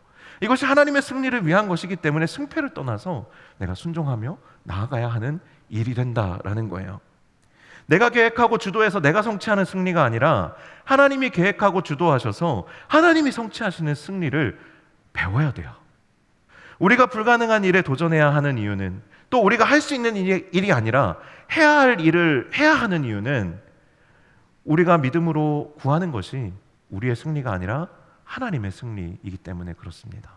이것이 하나님의 승리를 위한 것이기 때문에 승패를 떠나서 내가 순종하며 나아가야 하는 일이 된다라는 거예요. 내가 계획하고 주도해서 내가 성취하는 승리가 아니라 하나님이 계획하고 주도하셔서 하나님이 성취하시는 승리를 배워야 돼요. 우리가 불가능한 일에 도전해야 하는 이유는, 또 우리가 할 수 있는 일이 아니라 해야 할 일을 해야 하는 이유는 우리가 믿음으로 구하는 것이 우리의 승리가 아니라 하나님의 승리이기 때문에 그렇습니다.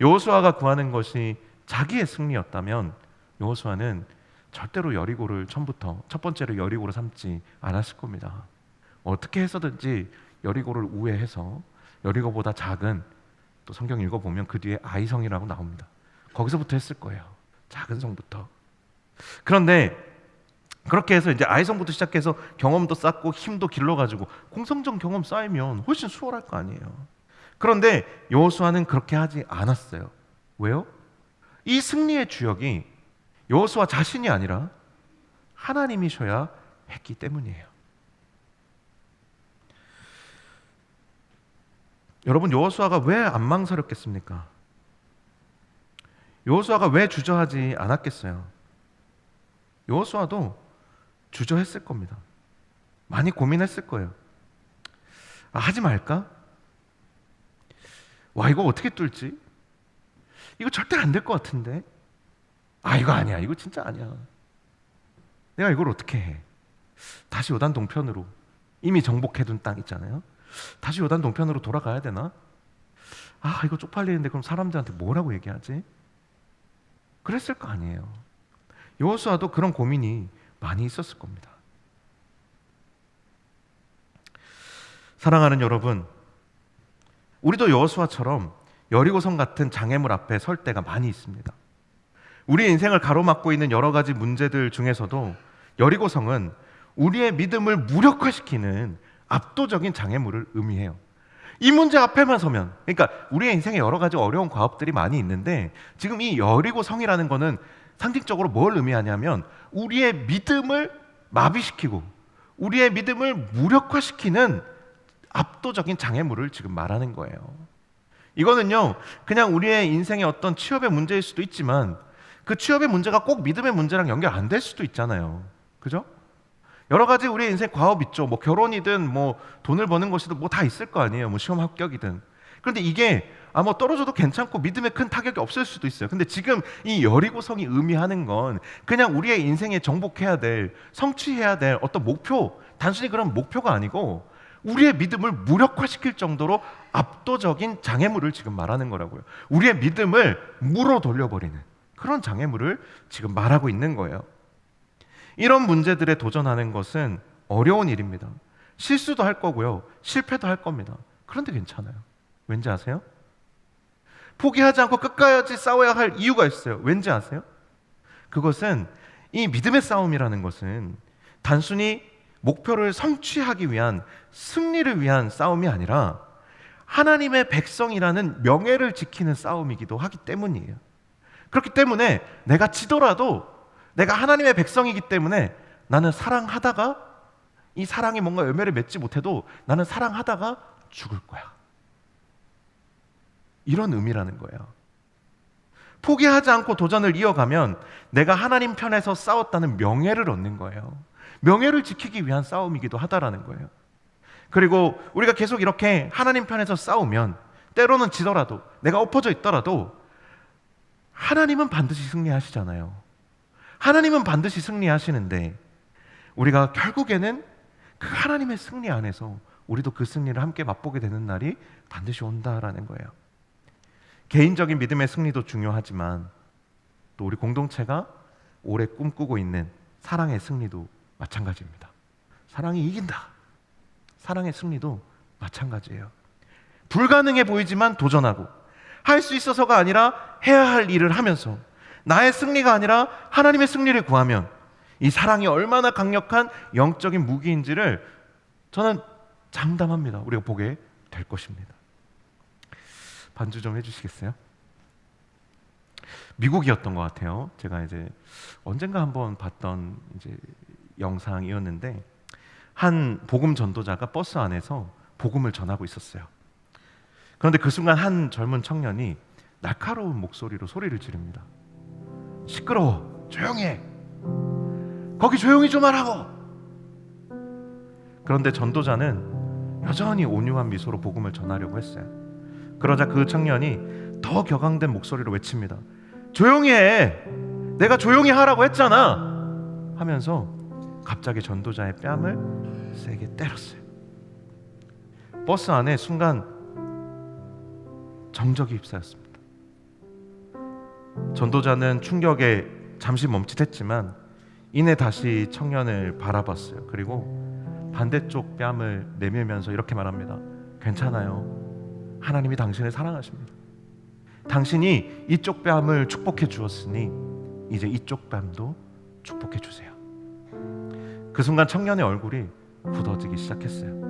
여호수아가 구하는 것이 자기의 승리였다면 여호수아는 절대로 여리고를 처음부터 첫 번째로 여리고로 삼지 않았을 겁니다. 어떻게 해서든지 여리고를 우회해서 여리고보다 작은, 또 성경 읽어보면 그 뒤에 아이성이라고 나옵니다. 거기서부터 했을 거예요. 작은 성부터. 그런데 그렇게 해서 이제 아이성부터 시작해서 경험도 쌓고 힘도 길러가지고 공성전 경험 쌓이면 훨씬 수월할 거 아니에요. 그런데 여호수아는 그렇게 하지 않았어요. 왜요? 이 승리의 주역이 여호수아 자신이 아니라 하나님이셔야 했기 때문이에요. 여러분, 여호수아가 왜 안 망설였겠습니까? 여호수아가 왜 주저하지 않았겠어요? 여호수아도 주저했을 겁니다. 많이 고민했을 거예요. 하지 말까? 와, 이거 어떻게 뚫지? 이거 절대 안 될 것 같은데? 이거 아니야. 이거 진짜 아니야. 내가 이걸 어떻게 해? 다시 요단 동편으로, 이미 정복해둔 땅 있잖아요. 다시 요단 동편으로 돌아가야 되나? 이거 쪽팔리는데 그럼 사람들한테 뭐라고 얘기하지? 그랬을 거 아니에요. 여호수아도 그런 고민이 많이 있었을 겁니다. 사랑하는 여러분, 우리도 여호수아처럼 여리고성 같은 장애물 앞에 설 때가 많이 있습니다. 우리 인생을 가로막고 있는 여러 가지 문제들 중에서도 여리고성은 우리의 믿음을 무력화시키는 압도적인 장애물을 의미해요. 이 문제 앞에만 서면, 그러니까 우리의 인생에 여러 가지 어려운 과업들이 많이 있는데, 지금 이 여리고성이라는 거는 상징적으로 뭘 의미하냐면 우리의 믿음을 마비시키고 우리의 믿음을 무력화시키는 압도적인 장애물을 지금 말하는 거예요. 이거는요, 그냥 우리의 인생의 어떤 취업의 문제일 수도 있지만 그 취업의 문제가 꼭 믿음의 문제랑 연결 안 될 수도 있잖아요. 그죠? 여러 가지 우리의 인생 과업 있죠. 뭐 결혼이든 뭐 돈을 버는 것이든 뭐 다 있을 거 아니에요. 뭐 시험 합격이든. 그런데 이게 뭐 떨어져도 괜찮고 믿음에 큰 타격이 없을 수도 있어요. 근데 지금 이 여리고성이 의미하는 건 그냥 우리의 인생에 정복해야 될, 성취해야 될 어떤 목표, 단순히 그런 목표가 아니고 우리의 믿음을 무력화시킬 정도로 압도적인 장애물을 지금 말하는 거라고요. 우리의 믿음을 무로 돌려버리는 그런 장애물을 지금 말하고 있는 거예요. 이런 문제들에 도전하는 것은 어려운 일입니다. 실수도 할 거고요, 실패도 할 겁니다. 그런데 괜찮아요. 왠지 아세요? 포기하지 않고 끝까지 싸워야 할 이유가 있어요. 왠지 아세요? 그것은 이 믿음의 싸움이라는 것은 단순히 목표를 성취하기 위한, 승리를 위한 싸움이 아니라 하나님의 백성이라는 명예를 지키는 싸움이기도 하기 때문이에요. 그렇기 때문에 내가 지더라도 내가 하나님의 백성이기 때문에 나는 사랑하다가 이 사랑이 뭔가 열매를 맺지 못해도 나는 사랑하다가 죽을 거야. 이런 의미라는 거예요. 포기하지 않고 도전을 이어가면 내가 하나님 편에서 싸웠다는 명예를 얻는 거예요. 명예를 지키기 위한 싸움이기도 하다라는 거예요. 그리고 우리가 계속 이렇게 하나님 편에서 싸우면 때로는 지더라도, 내가 엎어져 있더라도 하나님은 반드시 승리하시잖아요. 하나님은 반드시 승리하시는데 우리가 결국에는 그 하나님의 승리 안에서 우리도 그 승리를 함께 맛보게 되는 날이 반드시 온다라는 거예요. 개인적인 믿음의 승리도 중요하지만 또 우리 공동체가 오래 꿈꾸고 있는 사랑의 승리도 마찬가지입니다. 사랑이 이긴다. 사랑의 승리도 마찬가지예요. 불가능해 보이지만 도전하고, 할 수 있어서가 아니라 해야 할 일을 하면서 나의 승리가 아니라 하나님의 승리를 구하면 이 사랑이 얼마나 강력한 영적인 무기인지를 저는 장담합니다. 우리가 보게 될 것입니다. 반주 좀 해주시겠어요? 미국이었던 것 같아요. 제가 이제 언젠가 한번 봤던 이제 영상이었는데 한 복음 전도자가 버스 안에서 복음을 전하고 있었어요. 그런데 그 순간 한 젊은 청년이 날카로운 목소리로 소리를 지릅니다. 시끄러워, 조용히 해, 거기 조용히 좀 하라고. 그런데 전도자는 여전히 온유한 미소로 복음을 전하려고 했어요. 그러자 그 청년이 더 격앙된 목소리로 외칩니다. 조용히 해, 내가 조용히 하라고 했잖아 하면서 갑자기 전도자의 뺨을 세게 때렸어요. 버스 안에 순간 정적이 휩싸였습니다. 전도자는 충격에 잠시 멈칫했지만 이내 다시 청년을 바라봤어요. 그리고 반대쪽 뺨을 내밀면서 이렇게 말합니다. 괜찮아요. 하나님이 당신을 사랑하십니다. 당신이 이쪽 뺨을 축복해 주었으니 이제 이쪽 뺨도 축복해 주세요. 그 순간 청년의 얼굴이 굳어지기 시작했어요.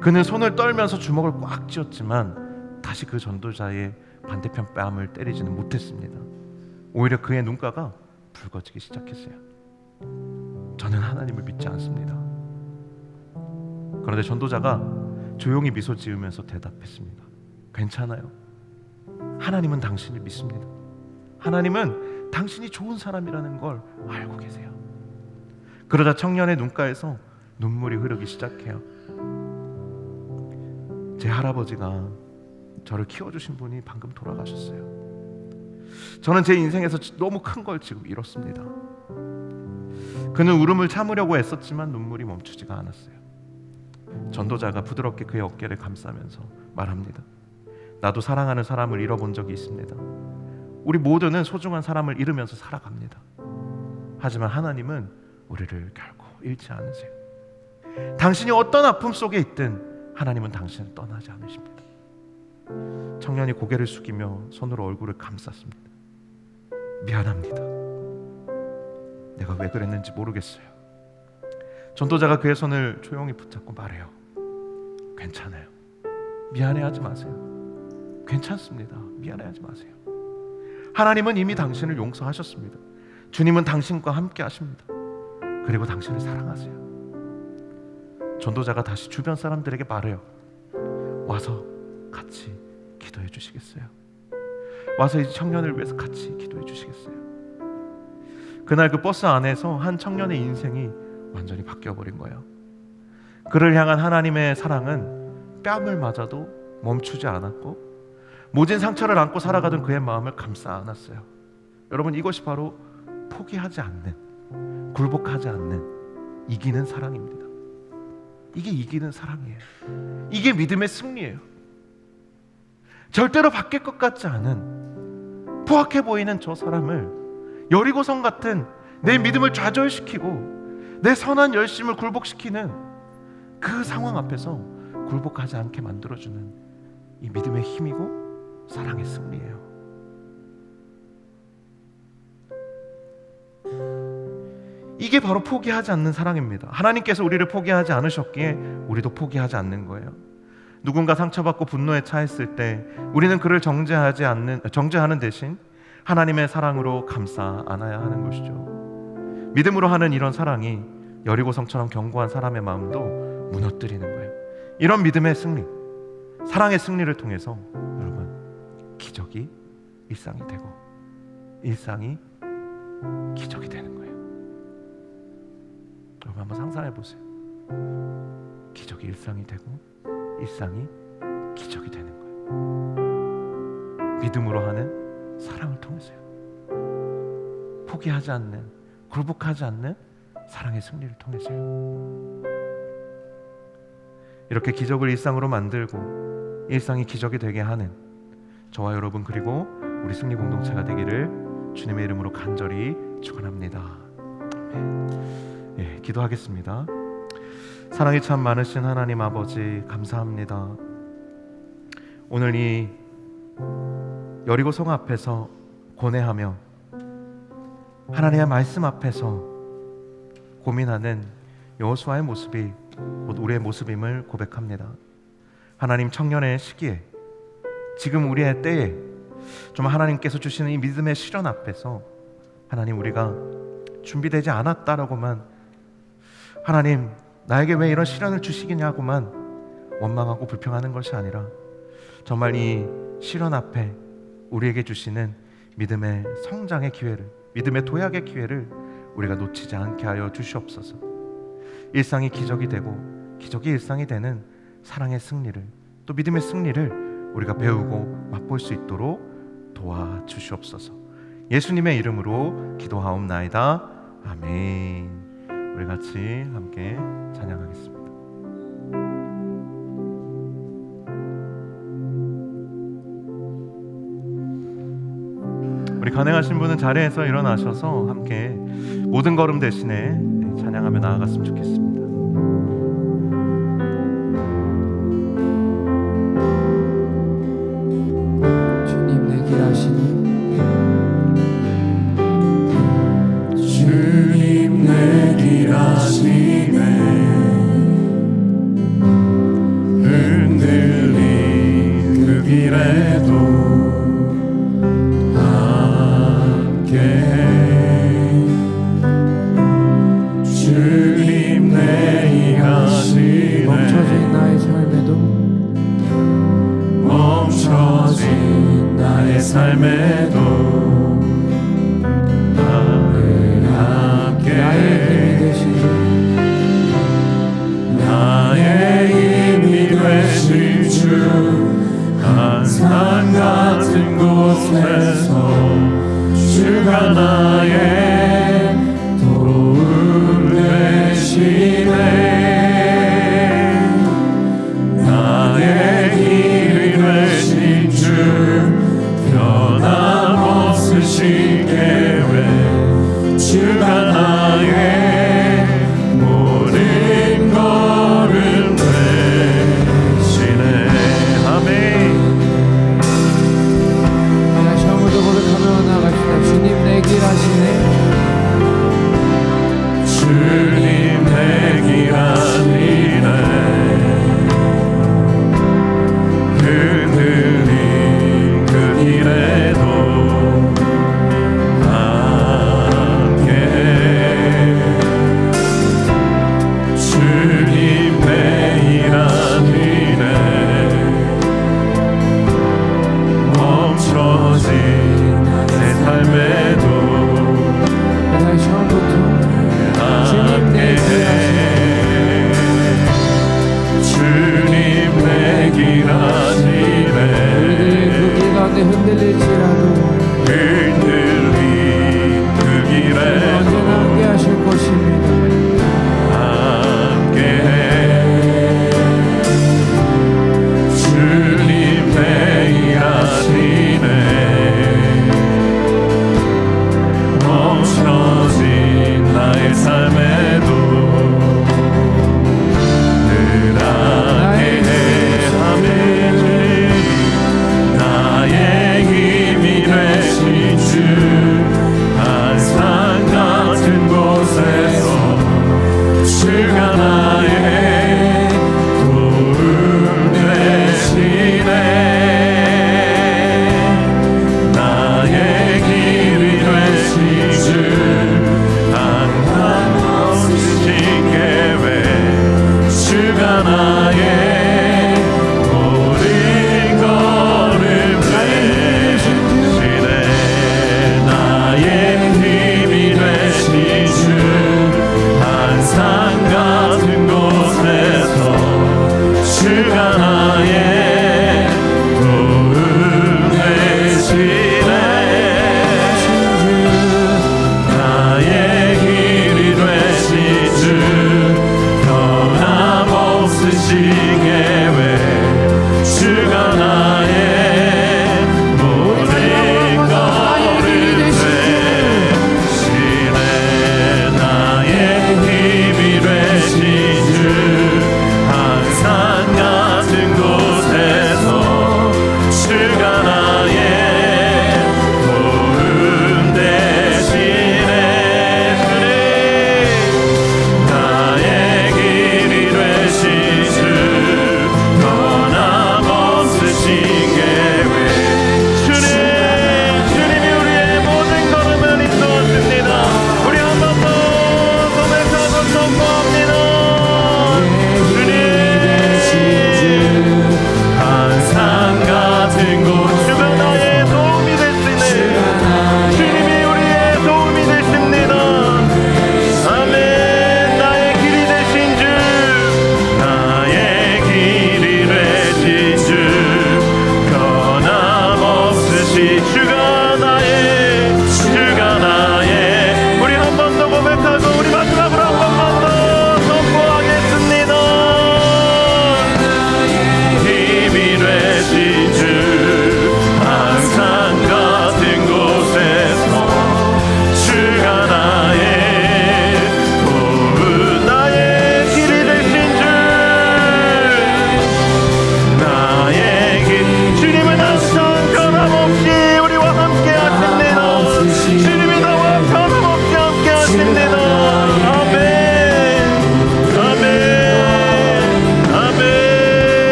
그는 손을 떨면서 주먹을 꽉 쥐었지만 다시 그 전도자의 반대편 뺨을 때리지는 못했습니다. 오히려 그의 눈가가 붉어지기 시작했어요. 저는 하나님을 믿지 않습니다. 그런데 전도자가 조용히 미소 지으면서 대답했습니다. 괜찮아요. 하나님은 당신을 믿습니다. 하나님은 당신이 좋은 사람이라는 걸 알고 계세요. 그러자 청년의 눈가에서 눈물이 흐르기 시작해요. 제 할아버지가 저를 키워주신 분이 방금 돌아가셨어요. 저는 제 인생에서 너무 큰 걸 지금 잃었습니다. 그는 울음을 참으려고 애썼지만 눈물이 멈추지가 않았어요. 전도자가 부드럽게 그의 어깨를 감싸면서 말합니다. 나도 사랑하는 사람을 잃어본 적이 있습니다. 우리 모두는 소중한 사람을 잃으면서 살아갑니다. 하지만 하나님은 우리를 결코 잃지 않으세요. 당신이 어떤 아픔 속에 있든 하나님은 당신을 떠나지 않으십니다. 청년이 고개를 숙이며 손으로 얼굴을 감쌌습니다. 미안합니다. 내가 왜 그랬는지 모르겠어요. 전도자가 그의 손을 조용히 붙잡고 말해요. 괜찮아요. 미안해하지 마세요. 괜찮습니다. 미안해하지 마세요. 하나님은 이미 당신을 용서하셨습니다. 주님은 당신과 함께 하십니다. 그리고 당신을 사랑하세요. 전도자가 다시 주변 사람들에게 말해요. 와서 같이 기도해 주시겠어요? 와서 이 청년을 위해서 같이 기도해 주시겠어요? 그날 그 버스 안에서 한 청년의 인생이 완전히 바뀌어버린 거예요. 그를 향한 하나님의 사랑은 뺨을 맞아도 멈추지 않았고 모진 상처를 안고 살아가던 그의 마음을 감싸 안았어요. 여러분, 이것이 바로 포기하지 않는, 굴복하지 않는 이기는 사랑입니다. 이게 이기는 사랑이에요. 이게 믿음의 승리예요. 절대로 바뀔 것 같지 않은 포악해 보이는 저 사람을 여리고성 같은 내 믿음을 좌절시키고 내 선한 열심을 굴복시키는 그 상황 앞에서 굴복하지 않게 만들어주는 이 믿음의 힘이고 사랑의 승리예요. 이게 바로 포기하지 않는 사랑입니다. 하나님께서 우리를 포기하지 않으셨기에 우리도 포기하지 않는 거예요. 누군가 상처받고 분노에 차있을 때 우리는 그를 정죄하는 대신 하나님의 사랑으로 감싸 안아야 하는 것이죠. 믿음으로 하는 이런 사랑이 여리고성처럼 견고한 사람의 마음도 무너뜨리는 거예요. 이런 믿음의 승리, 사랑의 승리를 통해서 여러분, 기적이 일상이 되고 일상이 기적이 되는 거예요. 여러분 한번 상상해 보세요. 기적이 일상이 되고 일상이 기적이 되는 거예요. 믿음으로 하는 사랑을 통해서요. 포기하지 않는, 굴복하지 않는 사랑의 승리를 통해서요. 이렇게 기적을 일상으로 만들고 일상이 기적이 되게 하는 저와 여러분 그리고 우리 승리 공동체가 되기를 주님의 이름으로 간절히 축원합니다. 예, 기도하겠습니다. 사랑이 참 많으신 하나님 아버지, 감사합니다. 오늘 이 여리고성 앞에서 고뇌하며 하나님의 말씀 앞에서 고민하는 여호수아의 모습이 곧 우리의 모습임을 고백합니다. 하나님, 청년의 시기에 지금 우리의 때에 좀 하나님께서 주시는 이 믿음의 시련 앞에서 하나님, 우리가 준비되지 않았다라고만, 하나님 나에게 왜 이런 시련을 주시겠냐고만 원망하고 불평하는 것이 아니라 정말 이 시련 앞에 우리에게 주시는 믿음의 성장의 기회를, 믿음의 도약의 기회를 우리가 놓치지 않게 하여 주시옵소서. 일상이 기적이 되고 기적이 일상이 되는 사랑의 승리를, 또 믿음의 승리를 우리가 배우고 맛볼 수 있도록 도와주시옵소서. 예수님의 이름으로 기도하옵나이다. 아멘. 우리 같이 함께 찬양하겠습니다. 우리 가능하신 분은 자리에서 일어나셔서 함께 모든 걸음 대신에 찬양하며 나아갔으면 좋겠습니다. 주님 내 길 아시니 주님 내 길 아시네 흔들린 그 길에도 함께해 주님 내 길 아시네 멈춰진 나의 삶에도 멈춰진 나의 삶에도 나의 힘이 되신 주 항상 같은 곳에서 주가 나의 도움 되시네 나의 힘이 되신 주 변함없으신 계획 주가 나의 모든 걸음 되시네 아멘 다시 한번 더 고백하며 나갑시다. 주님 내 길 아시니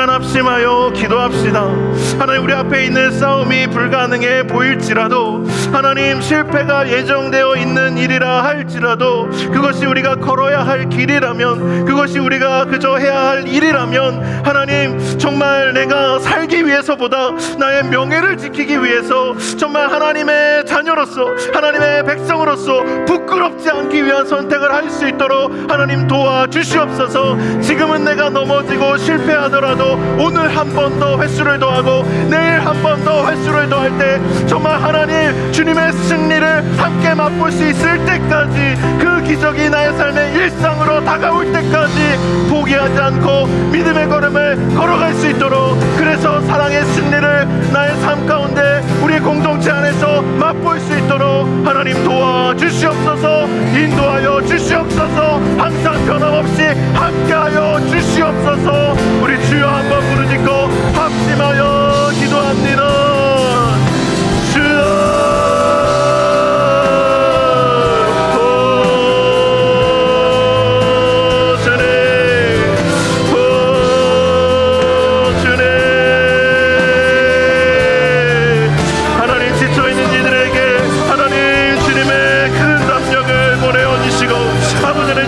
시간 합심하여 기도합시다. 하나님, 우리 앞에 있는 싸움이 불가능해 보일지라도, 하나님, 실패가 예정되어 있는 일이라 할지라도, 그것이 우리가 걸어야 할 길이라면, 그것이 우리가 그저 해야 할 일이라면, 하나님, 정말 내가 살기 위해서보다 나의 명예를 지키기 위해서 정말 하나님의 자녀로서, 하나님의 백성으로서 부끄럽지 않기 위한 선택을 할 수 있도록 하나님 도와주시옵소서. 지금은 내가 넘어지고 실패하더라도 오늘 한 번 더 횟수를 더하고 내일 한 번 더 횟수를 더할 때 정말 하나님 주님의 승리를 함께 맛볼 수 있을 때까지, 그 기적이 나의 삶의 일상으로 다가올 때까지 포기하지 않고 믿음의 걸음을 걸어갈 수 있도록, 그래서 사랑의 승리를 나의 삶 가운데 우리의 공동체 안에서 맛볼 수 있도록 하나님 도와주시옵소서. 인도하여 주시옵소서. 항상 변함없이 함께하여 주시옵소서. 우리 주여 한번 부르짖고 합심하여 기도합니다. 주여,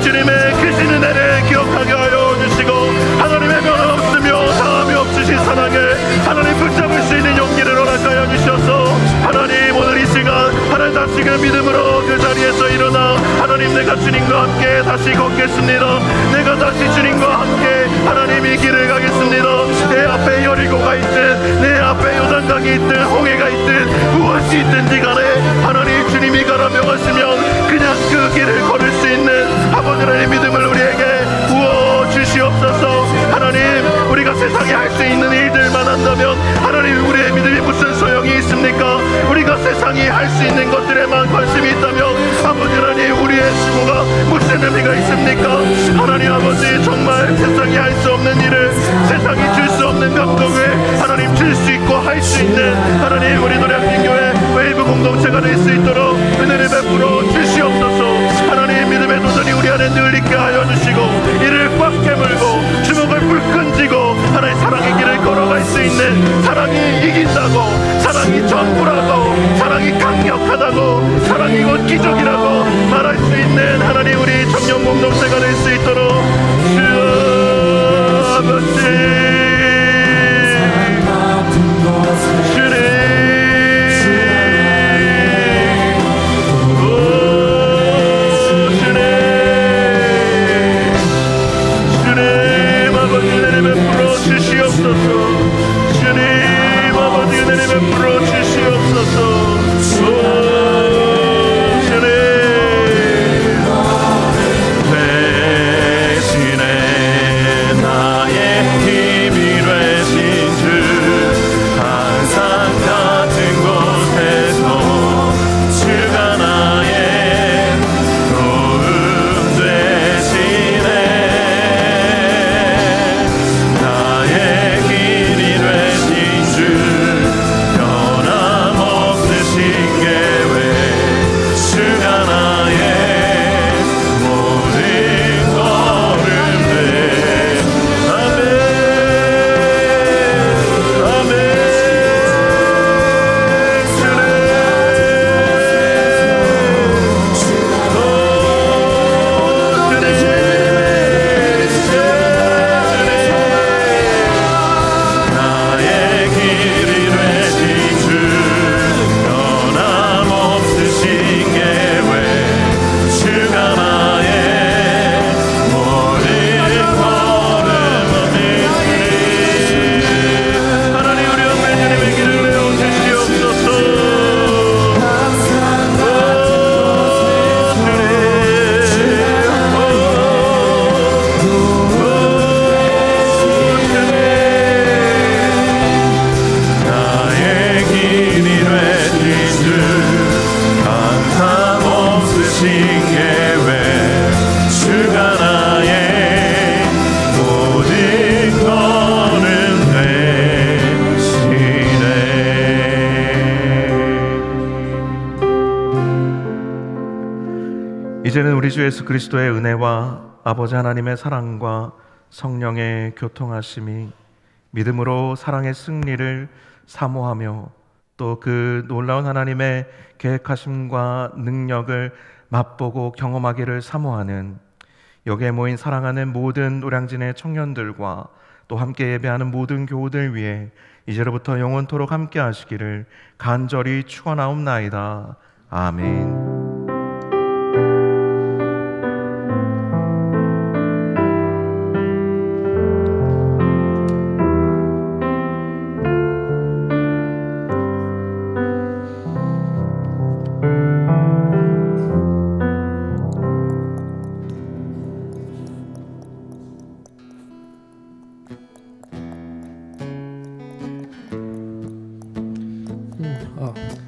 주님의 크신 은혜를 기억하게 하여 주시고, 하나님의 변함없으며 다함이 없으신 사랑에 하나님 붙잡을 수 있는 용기를 허락하여 주셔서, 하나님 오늘 이 시간 하나님 다시금 믿음으로 그 자리에서 일어나 하나님, 내가 주님과 함께 다시 걷겠습니다. 내가 다시 주님과 함께 하나님 이 길을 가겠습니다. 내 앞에 여리고가 있든 내 앞에 요단강이 있든 홍해가 있든 무엇이 있든지 간에 하나님 주님이 가라 명하시면 그냥 그 길을 걸을 수 있는 아버지 하나님 믿음을 우리에게 부어 주시옵소서. 하나님, 우리가 세상에 할 수 있는 일들만 한다면 하나님 우리의 믿음이 무슨 소용이 있습니까? 우리가 세상이 할 수 있는 것들에만 관심이 있다면 아버지 하나님 우리의 수고가 무슨 의미가 있습니까? 하나님 아버지, 정말 세상이 할 수 없는 일을, 세상이 줄 수 없는 감동을 하나님 줄 수 있고 할 수 있는 하나님 우리 노량진교회 웨이브 공동체가 될 수 있도록 은혜를 베풀어 주시옵소서. 하나님 믿음의 도전이 우리 안에 늘 있게 하여 주시고, 이를 꽉 깨물고 주먹을 불끈 쥐고 하나님 사랑의 길을 걸어갈 수 있는, 사랑이 이긴다고, 사랑이 전부라고, 사랑이 강력하다고, 사랑이 곧 기적이라고 말할 수 있는 하나님 우리 청년 공동체가 될 수 있도록 주여 아버지, 이제는 우리 주 예수 그리스도의 은혜와 아버지 하나님의 사랑과 성령의 교통하심이 믿음으로 사랑의 승리를 사모하며 또 그 놀라운 하나님의 계획하심과 능력을 맛보고 경험하기를 사모하는 여기에 모인 사랑하는 모든 노량진의 청년들과 또 함께 예배하는 모든 교우들 위해 이제로부터 영원토록 함께 하시기를 간절히 축원하옵나이다. 아멘.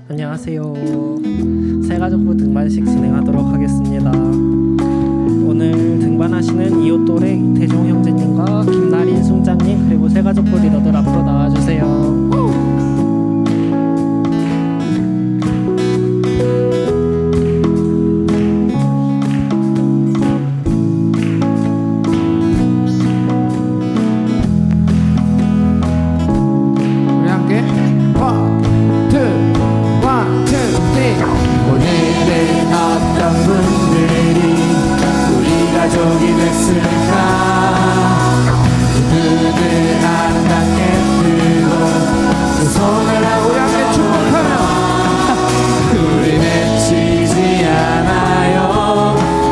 안녕하세요. 새가족부 등반식 진행하도록 하겠습니다. 오늘 등반하시는 이호 또래 이태종 형제님과 김나린 숭장님 그리고 새가족부 리더들 앞으로 나와주세요. 우리 함께 원, 투, 원, 투, 쓰리. 오늘은 어떤 분들이 우리 가족이 됐을까? 누구들 아름답게 들고 두 손을 하고 함께 축복하며 우리 내치지 않아요.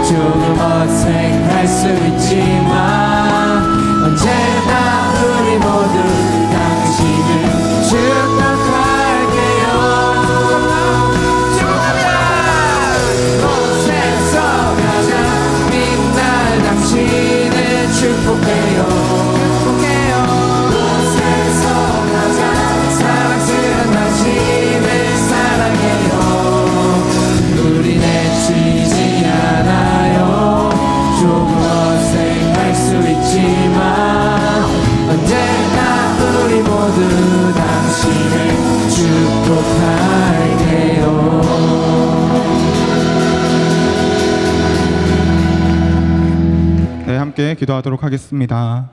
조금 어색할 수 있지만 언제나 우리 모두 당신을 축복할게요. 곳에서 가장 빛날 당신을 축복해요. 곳에서 가장 사랑스러운 당신을 사랑해요. 우리 내치지 않아요. 조금 어색할 수 있지만 언제나 우리 모두 당신을 축복할게요. 네, 함께 기도하도록 하겠습니다.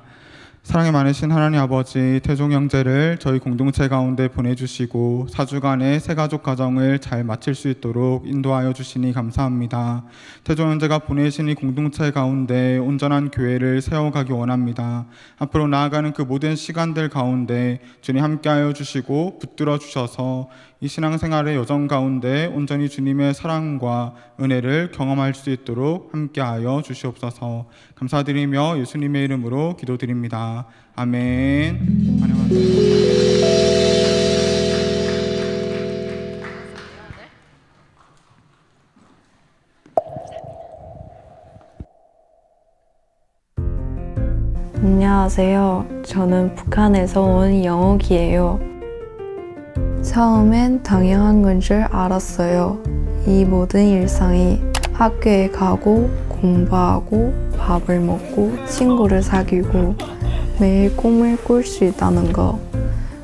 사랑이 많으신 하나님 아버지, 태종 형제를 저희 공동체 가운데 보내주시고 4주간의 새가족 가정을 잘 마칠 수 있도록 인도하여 주시니 감사합니다. 태종 형제가 보내신 이 공동체 가운데 온전한 교회를 세워가기 원합니다. 앞으로 나아가는 그 모든 시간들 가운데 주님 함께하여 주시고 붙들어 주셔서 이 신앙생활의 여정 가운데 온전히 주님의 사랑과 은혜를 경험할 수 있도록 함께하여 주시옵소서. 감사드리며 예수님의 이름으로 기도드립니다. 아멘. 안녕하세요. 저는 북한에서 온 영옥이에요. 처음엔 당연한 건 줄 알았어요. 이 모든 일상이 학교에 가고 공부하고 밥을 먹고 친구를 사귀고 매일 꿈을 꿀 수 있다는 거,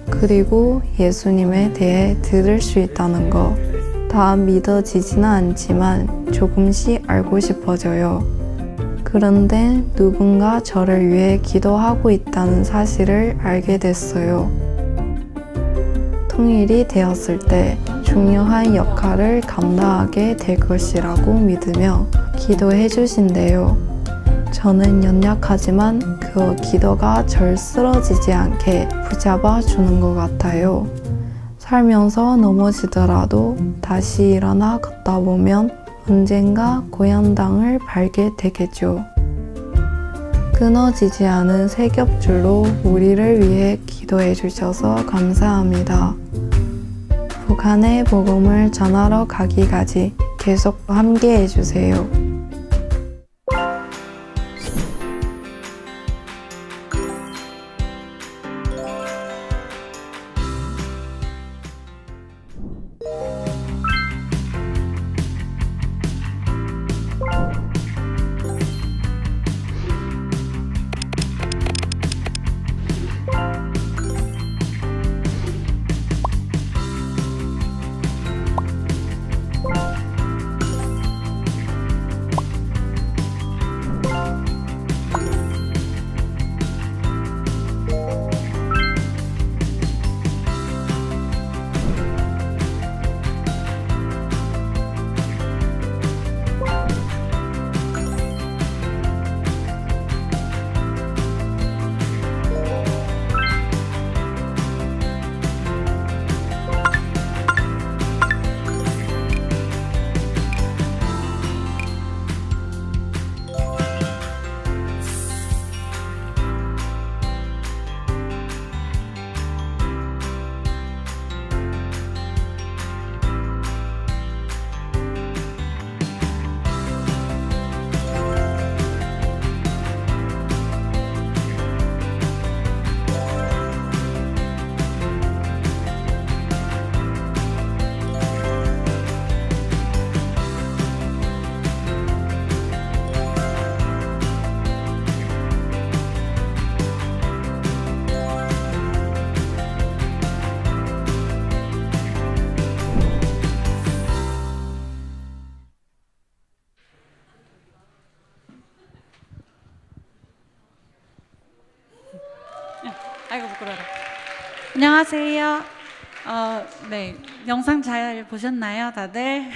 그리고 예수님에 대해 들을 수 있다는 거, 다 믿어지지는 않지만 조금씩 알고 싶어져요. 그런데 누군가 저를 위해 기도하고 있다는 사실을 알게 됐어요. 통일이 되었을 때 중요한 역할을 감당하게 될 것이라고 믿으며 기도해 주신대요. 저는 연약하지만 그 기도가 절 쓰러지지 않게 붙잡아 주는 것 같아요. 살면서 넘어지더라도 다시 일어나 걷다 보면 언젠가 고향 땅을 밟게 되겠죠. 끊어지지 않은 새 겹줄로 우리를 위해 기도해 주셔서 감사합니다. 북한의 복음을 전하러 가기까지 계속 함께 해주세요. 안녕하세요. 네, 영상 잘 보셨나요, 다들?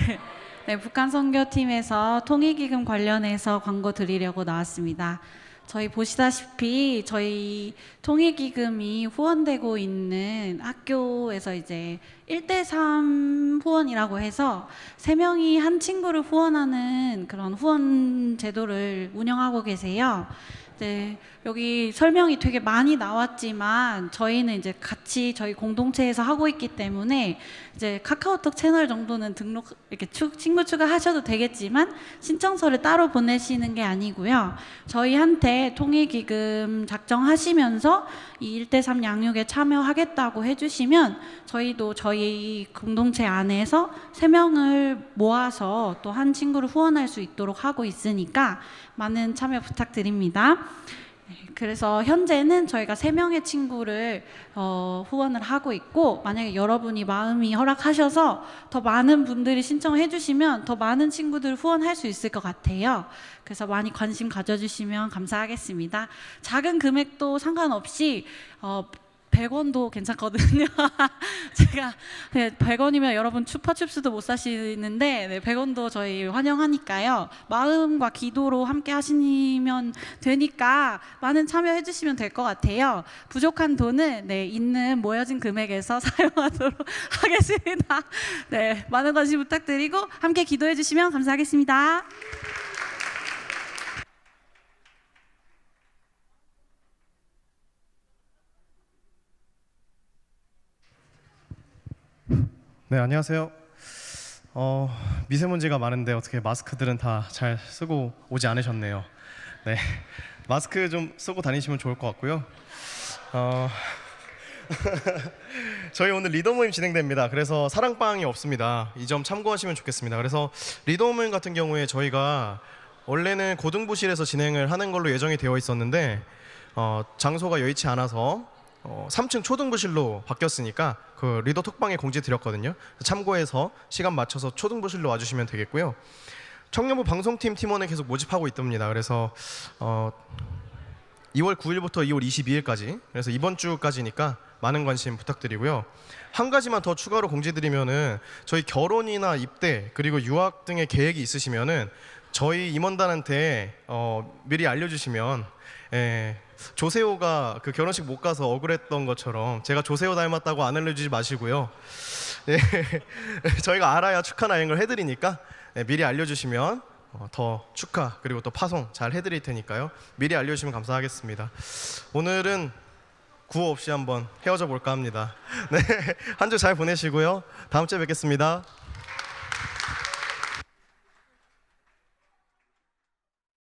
네, 북한 선교팀에서 통일기금 관련해서 광고 드리려고 나왔습니다. 저희 보시다시피 저희 통일기금이 후원되고 있는 학교에서 이제 1대3 후원이라고 해서 3명이 한 친구를 후원하는 그런 후원 제도를 운영하고 계세요. 네, 여기 설명이 되게 많이 나왔지만 저희는 이제 같이 저희 공동체에서 하고 있기 때문에 이제 카카오톡 채널 정도는 등록 이렇게 친구 추가하셔도 되겠지만 신청서를 따로 보내시는 게 아니고요. 저희한테 통일기금 작정하시면서 이 1대3 양육에 참여하겠다고 해주시면 저희도 저희 공동체 안에서 3명을 모아서 또 한 친구를 후원할 수 있도록 하고 있으니까 많은 참여 부탁드립니다. 그래서 현재는 저희가 3명의 친구를 후원을 하고 있고, 만약에 여러분이 마음이 허락하셔서 더 많은 분들이 신청해 주시면 더 많은 친구들 후원할 수 있을 것 같아요. 그래서 많이 관심 가져주시면 감사하겠습니다. 작은 금액도 상관없이 100원도 괜찮거든요. 제가 100원이면 여러분 추파춥스도 못 사시는데 100원도 저희 환영하니까요. 마음과 기도로 함께 하시면 되니까 많은 참여해 주시면 될 것 같아요. 부족한 돈은 있는 모여진 금액에서 사용하도록 하겠습니다. 네, 많은 관심 부탁드리고 함께 기도해 주시면 감사하겠습니다. 네, 안녕하세요. 미세먼지가 많은데 어떻게 마스크들은 다 잘 쓰고 오지 않으셨네요. 네, 마스크 좀 쓰고 다니시면 좋을 것 같고요. 저희 오늘 리더 모임 진행됩니다. 그래서 사랑방이 없습니다. 이 점 참고하시면 좋겠습니다. 그래서 리더 모임 같은 경우에 저희가 원래는 고등부실에서 진행을 하는 걸로 예정이 되어 있었는데 장소가 여의치 않아서 3층 초등부실로 바뀌었으니까 그 리더 톡방에 공지 드렸거든요. 참고해서 시간 맞춰서 초등부실로 와주시면 되겠고요. 청년부 방송팀 팀원을 계속 모집하고 있답니다. 그래서 2월 9일부터 2월 22일까지, 그래서 이번 주까지니까 많은 관심 부탁드리고요. 한 가지만 더 추가로 공지드리면은 저희 결혼이나 입대 그리고 유학 등의 계획이 있으시면은 저희 임원단한테 미리 알려주시면, 조세호가 그 결혼식 못 가서 억울했던 것처럼 제가 조세호 닮았다고 안 알려주지 마시고요. 저희가 알아야 축하나 이런 걸 해드리니까 미리 알려주시면 더 축하 그리고 또 파송 잘 해드릴 테니까요. 미리 알려주시면 감사하겠습니다. 오늘은 구호 없이 한번 헤어져 볼까 합니다. 네, 한 주 잘 보내시고요. 다음 주에 뵙겠습니다.